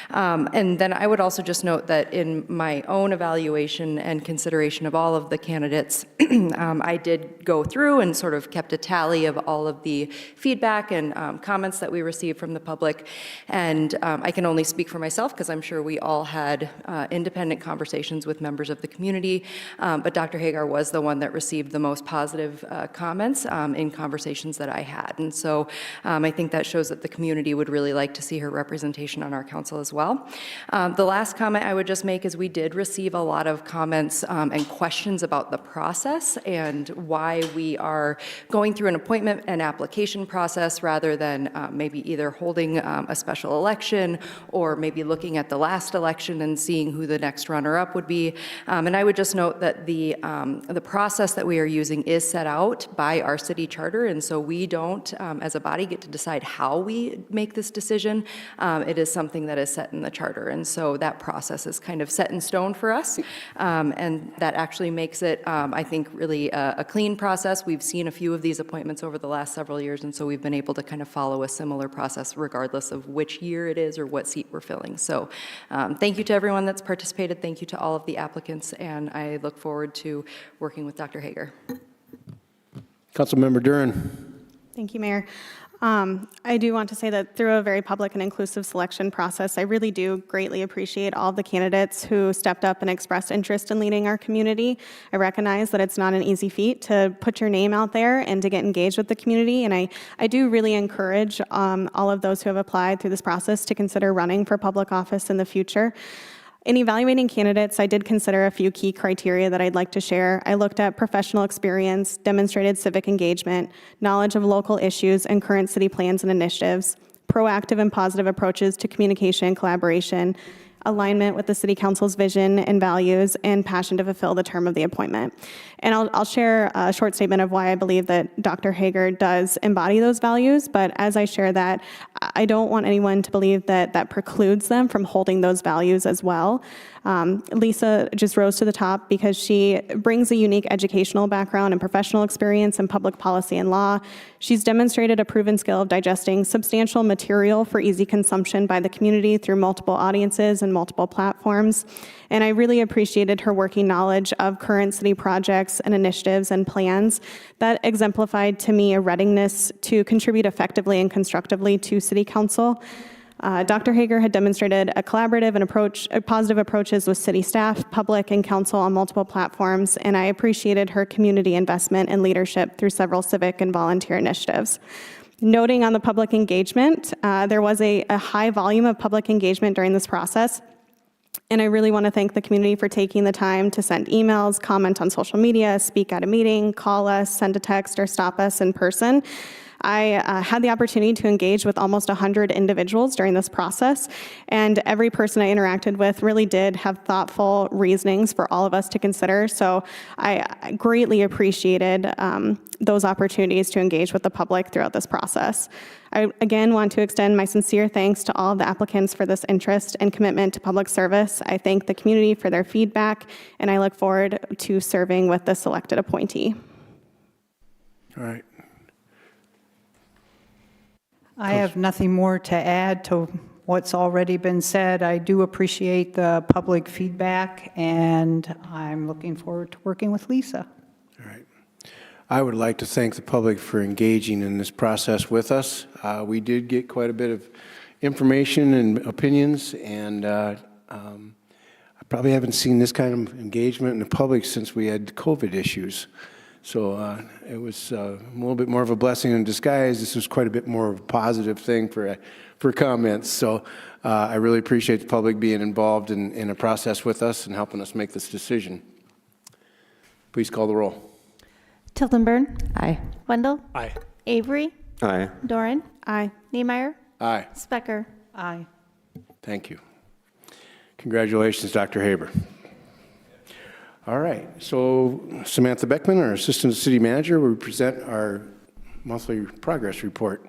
And then I would also just note that in my own evaluation and consideration of all of the candidates, I did go through and sort of kept a tally of all of the feedback and comments that we received from the public. And I can only speak for myself because I'm sure we all had independent conversations with members of the community. But Dr. Hagar was the one that received the most positive comments in conversations that I had. And so I think that shows that the community would really like to see her representation on our council as well. The last comment I would just make is we did receive a lot of comments and questions about the process and why we are going through an appointment and application process rather than maybe either holding a special election or maybe looking at the last election and seeing who the next runner-up would be. And I would just note that the process that we are using is set out by our city charter, and so we don't, as a body, get to decide how we make this decision. It is something that is set in the charter, and so that process is kind of set in stone for us, and that actually makes it, I think, really a clean process. We've seen a few of these appointments over the last several years, and so we've been able to kind of follow a similar process regardless of which year it is or what seat we're filling. So thank you to everyone that's participated. Thank you to all of the applicants, and I look forward to working with Dr. Hagar. Councilmember Duren. Thank you, Mayor. I do want to say that through a very public and inclusive selection process, I really do greatly appreciate all of the candidates who stepped up and expressed interest in leading our community. I recognize that it's not an easy feat to put your name out there and to get engaged with the community, and I do really encourage all of those who have applied through this process to consider running for public office in the future. In evaluating candidates, I did consider a few key criteria that I'd like to share. I looked at professional experience, demonstrated civic engagement, knowledge of local issues and current city plans and initiatives, proactive and positive approaches to communication and collaboration, alignment with the City Council's vision and values, and passion to fulfill the term of the appointment. And I'll share a short statement of why I believe that Dr. Hagar does embody those values, but as I share that, I don't want anyone to believe that that precludes them from holding those values as well. Lisa just rose to the top because she brings a unique educational background and professional experience in public policy and law. She's demonstrated a proven skill of digesting substantial material for easy consumption by the community through multiple audiences and multiple platforms. And I really appreciated her working knowledge of current city projects and initiatives and plans that exemplified to me a readiness to contribute effectively and constructively to City Council. Dr. Hagar had demonstrated a collaborative and positive approaches with city staff, public, and council on multiple platforms, and I appreciated her community investment and leadership through several civic and volunteer initiatives. Noting on the public engagement, there was a high volume of public engagement during this process, and I really want to thank the community for taking the time to send emails, comment on social media, speak at a meeting, call us, send a text, or stop us in person. I had the opportunity to engage with almost 100 individuals during this process, and every person I interacted with really did have thoughtful reasonings for all of us to consider. So I greatly appreciated those opportunities to engage with the public throughout this process. I again want to extend my sincere thanks to all of the applicants for this interest and commitment to public service. I thank the community for their feedback, and I look forward to serving with the selected appointee. All right. I have nothing more to add to what's already been said. I do appreciate the public feedback, and I'm looking forward to working with Lisa. I would like to thank the public for engaging in this process with us. We did get quite a bit of information and opinions, and I probably haven't seen this kind of engagement in the public since we had COVID issues. So it was a little bit more of a blessing in disguise. This was quite a bit more of a positive thing for comments. So I really appreciate the public being involved in a process with us and helping us make this decision. Please call the roll. Tildenburn. Aye. Wendell. Aye. Avery. Aye. Doran. Aye. Niemeyer. Aye. Specker. Aye. Thank you. Congratulations, Dr. Haber. All right, so Samantha Beckman, our Assistant City Manager, will present our monthly progress report.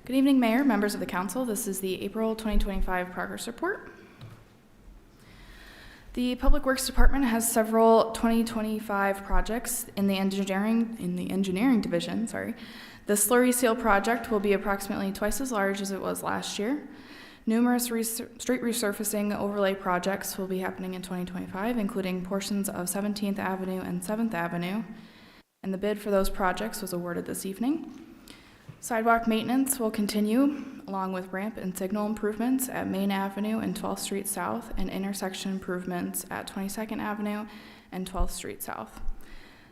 Good evening, Mayor, members of the Council. This is the April 2025 Progress Report. The Public Works Department has several 2025 projects in the engineering division. The slurry seal project will be approximately twice as large as it was last year. Numerous street resurfacing overlay projects will be happening in 2025, including portions of 17th Avenue and 7th Avenue, and the bid for those projects was awarded this evening. Sidewalk maintenance will continue, along with ramp and signal improvements at Main Avenue and 12th Street South, and intersection improvements at 22nd Avenue and 12th Street South.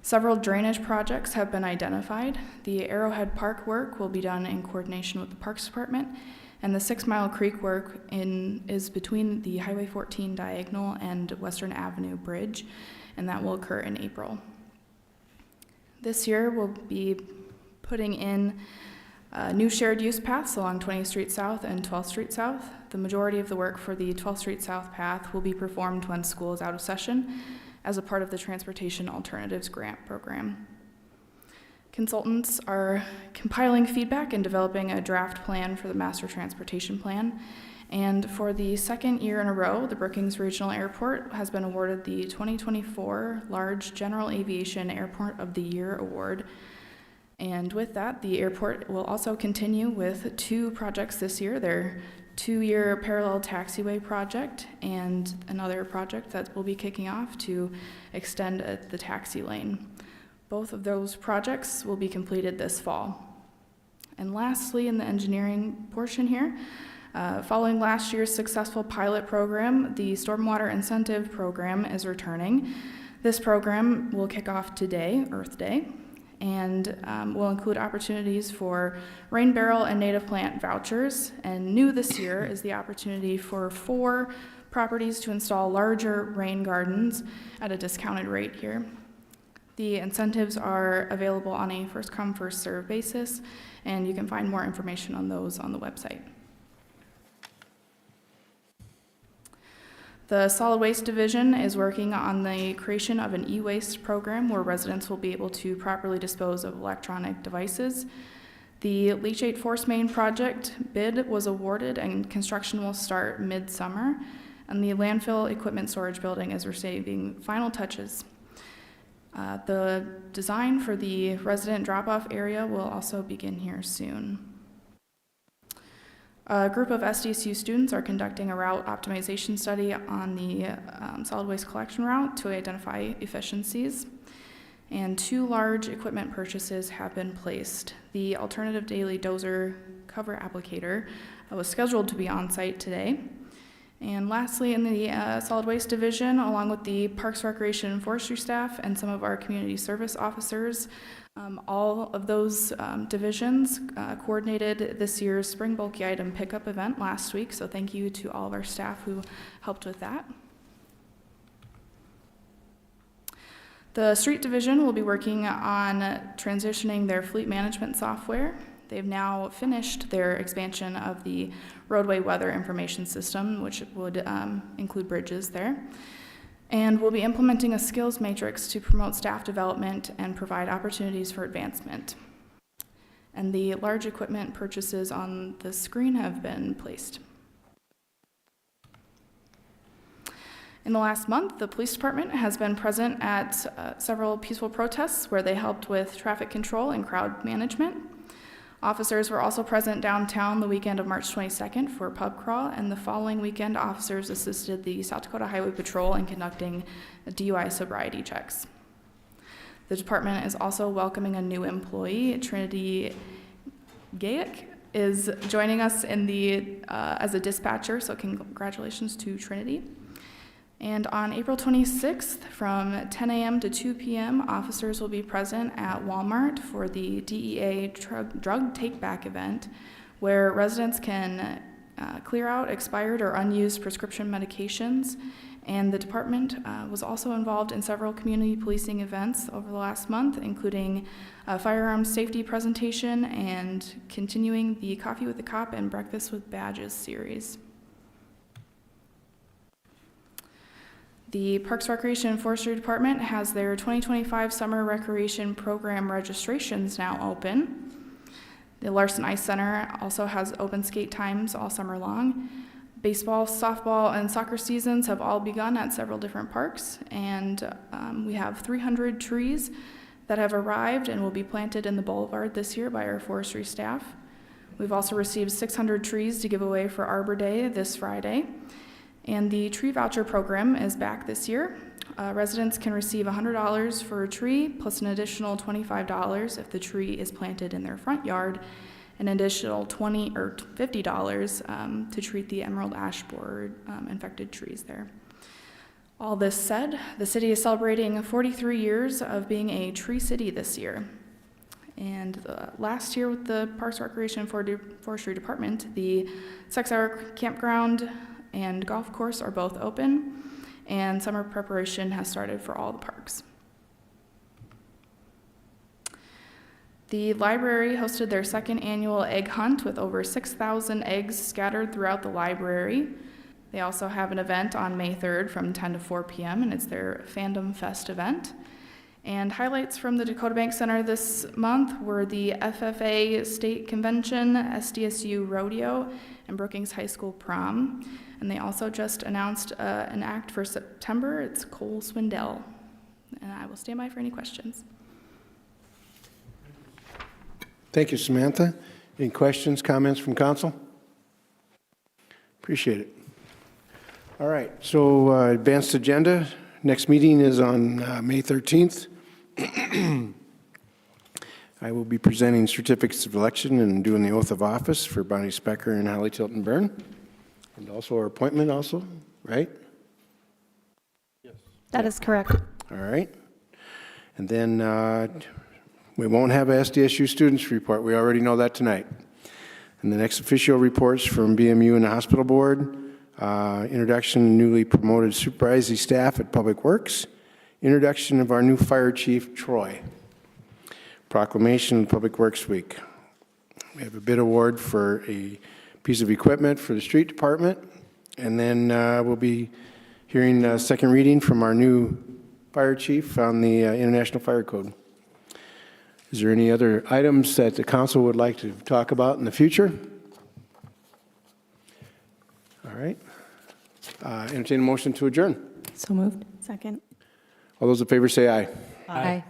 Several drainage projects have been identified. The Arrowhead Park work will be done in coordination with the Parks Department, and the 6 Mile Creek work is between the Highway 14 diagonal and Western Avenue Bridge, and that will occur in April. This year we'll be putting in new shared use paths along 20th Street South and 12th Street South. The majority of the work for the 12th Street South path will be performed when school is out of session as a part of the Transportation Alternatives Grant Program. Consultants are compiling feedback and developing a draft plan for the Master Transportation Plan. And for the second year in a row, the Brookings Regional Airport has been awarded the 2024 Large General Aviation Airport of the Year Award. And with that, the airport will also continue with 2 projects this year. Their 2-year parallel taxiway project and another project that will be kicking off to extend the taxi lane. Both of those projects will be completed this fall. And lastly, in the engineering portion here, following last year's successful pilot program, the Stormwater Incentive Program is returning. This program will kick off today, Earth Day, and will include opportunities for rain barrel and native plant vouchers. And new this year is the opportunity for 4 properties to install larger rain gardens at a discounted rate here. The incentives are available on a first-come, first-served basis, and you can find more information on those on the website. The Solid Waste Division is working on the creation of an e-waste program where residents will be able to properly dispose of electronic devices. The leachate force main project bid was awarded and construction will start mid-summer, and the landfill equipment storage building is receiving final touches. The design for the resident drop-off area will also begin here soon. A group of SDSU students are conducting a route optimization study on the solid waste collection route to identify efficiencies. And 2 large equipment purchases have been placed. The alternative daily dozer cover applicator was scheduled to be on site today. And lastly, in the Solid Waste Division, along with the Parks, Recreation, and Forestry staff and some of our community service officers, all of those divisions coordinated this year's spring bulky item pickup event last week, so thank you to all of our staff who helped with that. The street division will be working on transitioning their fleet management software. They've now finished their expansion of the roadway weather information system, which would include bridges there. And we'll be implementing a skills matrix to promote staff development and provide opportunities for advancement. And the large equipment purchases on the screen have been placed. In the last month, the police department has been present at several peaceful protests where they helped with traffic control and crowd management. Officers were also present downtown the weekend of March 22nd for pub crawl, and the following weekend, officers assisted the South Dakota Highway Patrol in conducting DUI sobriety checks. The department is also welcoming a new employee. Trinity Gayak is joining us in as a dispatcher, so congratulations to Trinity. And on April 26th, from 10 a.m. to 2 p.m., officers will be present at Walmart for the DEA drug take-back event, where residents can clear out expired or unused prescription medications. And the department was also involved in several community policing events over the last month, including a firearms safety presentation and continuing the Coffee with the Cop and Breakfast with Badges series. The Parks, Recreation, and Forestry Department has their 2025 Summer Recreation Program registrations now open. The Larson Ice Center also has open skate times all summer long. Baseball, softball, and soccer seasons have all begun at several different parks, and we have 300 trees that have arrived and will be planted in the boulevard this year by our forestry staff. We've also received 600 trees to give away for Arbor Day this Friday. And the tree voucher program is back this year. Residents can receive $100 for a tree, plus an additional $25 if the tree is planted in their front yard, an additional $20 or $50 to treat the emerald ash borer infected trees there. All this said, the city is celebrating 43 years of being a tree city this year. And last year with the Parks, Recreation, and Forestry Department, the Sex Hour Campground and golf course are both open, and summer preparation has started for all the parks. The library hosted their second annual egg hunt with over 6,000 eggs scattered throughout the library. They also have an event on May 3rd from 10 to 4 p.m., and it's their Fandom Fest event. And highlights from the Dakota Bank Center this month were the FFA State Convention, SDSU Rodeo, and Brookings High School Prom. And they also just announced an act for September. It's Cole Swindell. And I will stand by for any questions. Thank you, Samantha. Any questions, comments from council? Appreciate it. All right, so advanced agenda. Next meeting is on May 13th. I will be presenting certificates of election and doing the oath of office for Bonnie Specker and Holly Tilton Byrne. And also our appointment also, right? Yes. That is correct. All right. And then we won't have a SDSU students report. We already know that tonight. And the next official reports from BMU and the hospital board, introduction of newly promoted supervisory staff at Public Works, introduction of our new fire chief, Troy, proclamation of Public Works Week. We have a bid award for a piece of equipment for the street department, and then we'll be hearing a second reading from our new fire chief on the International Fire Code. Is there any other items that the council would like to talk about in the future? All right. Entertain a motion to adjourn. So moved. Second. All those in favor say aye. Aye.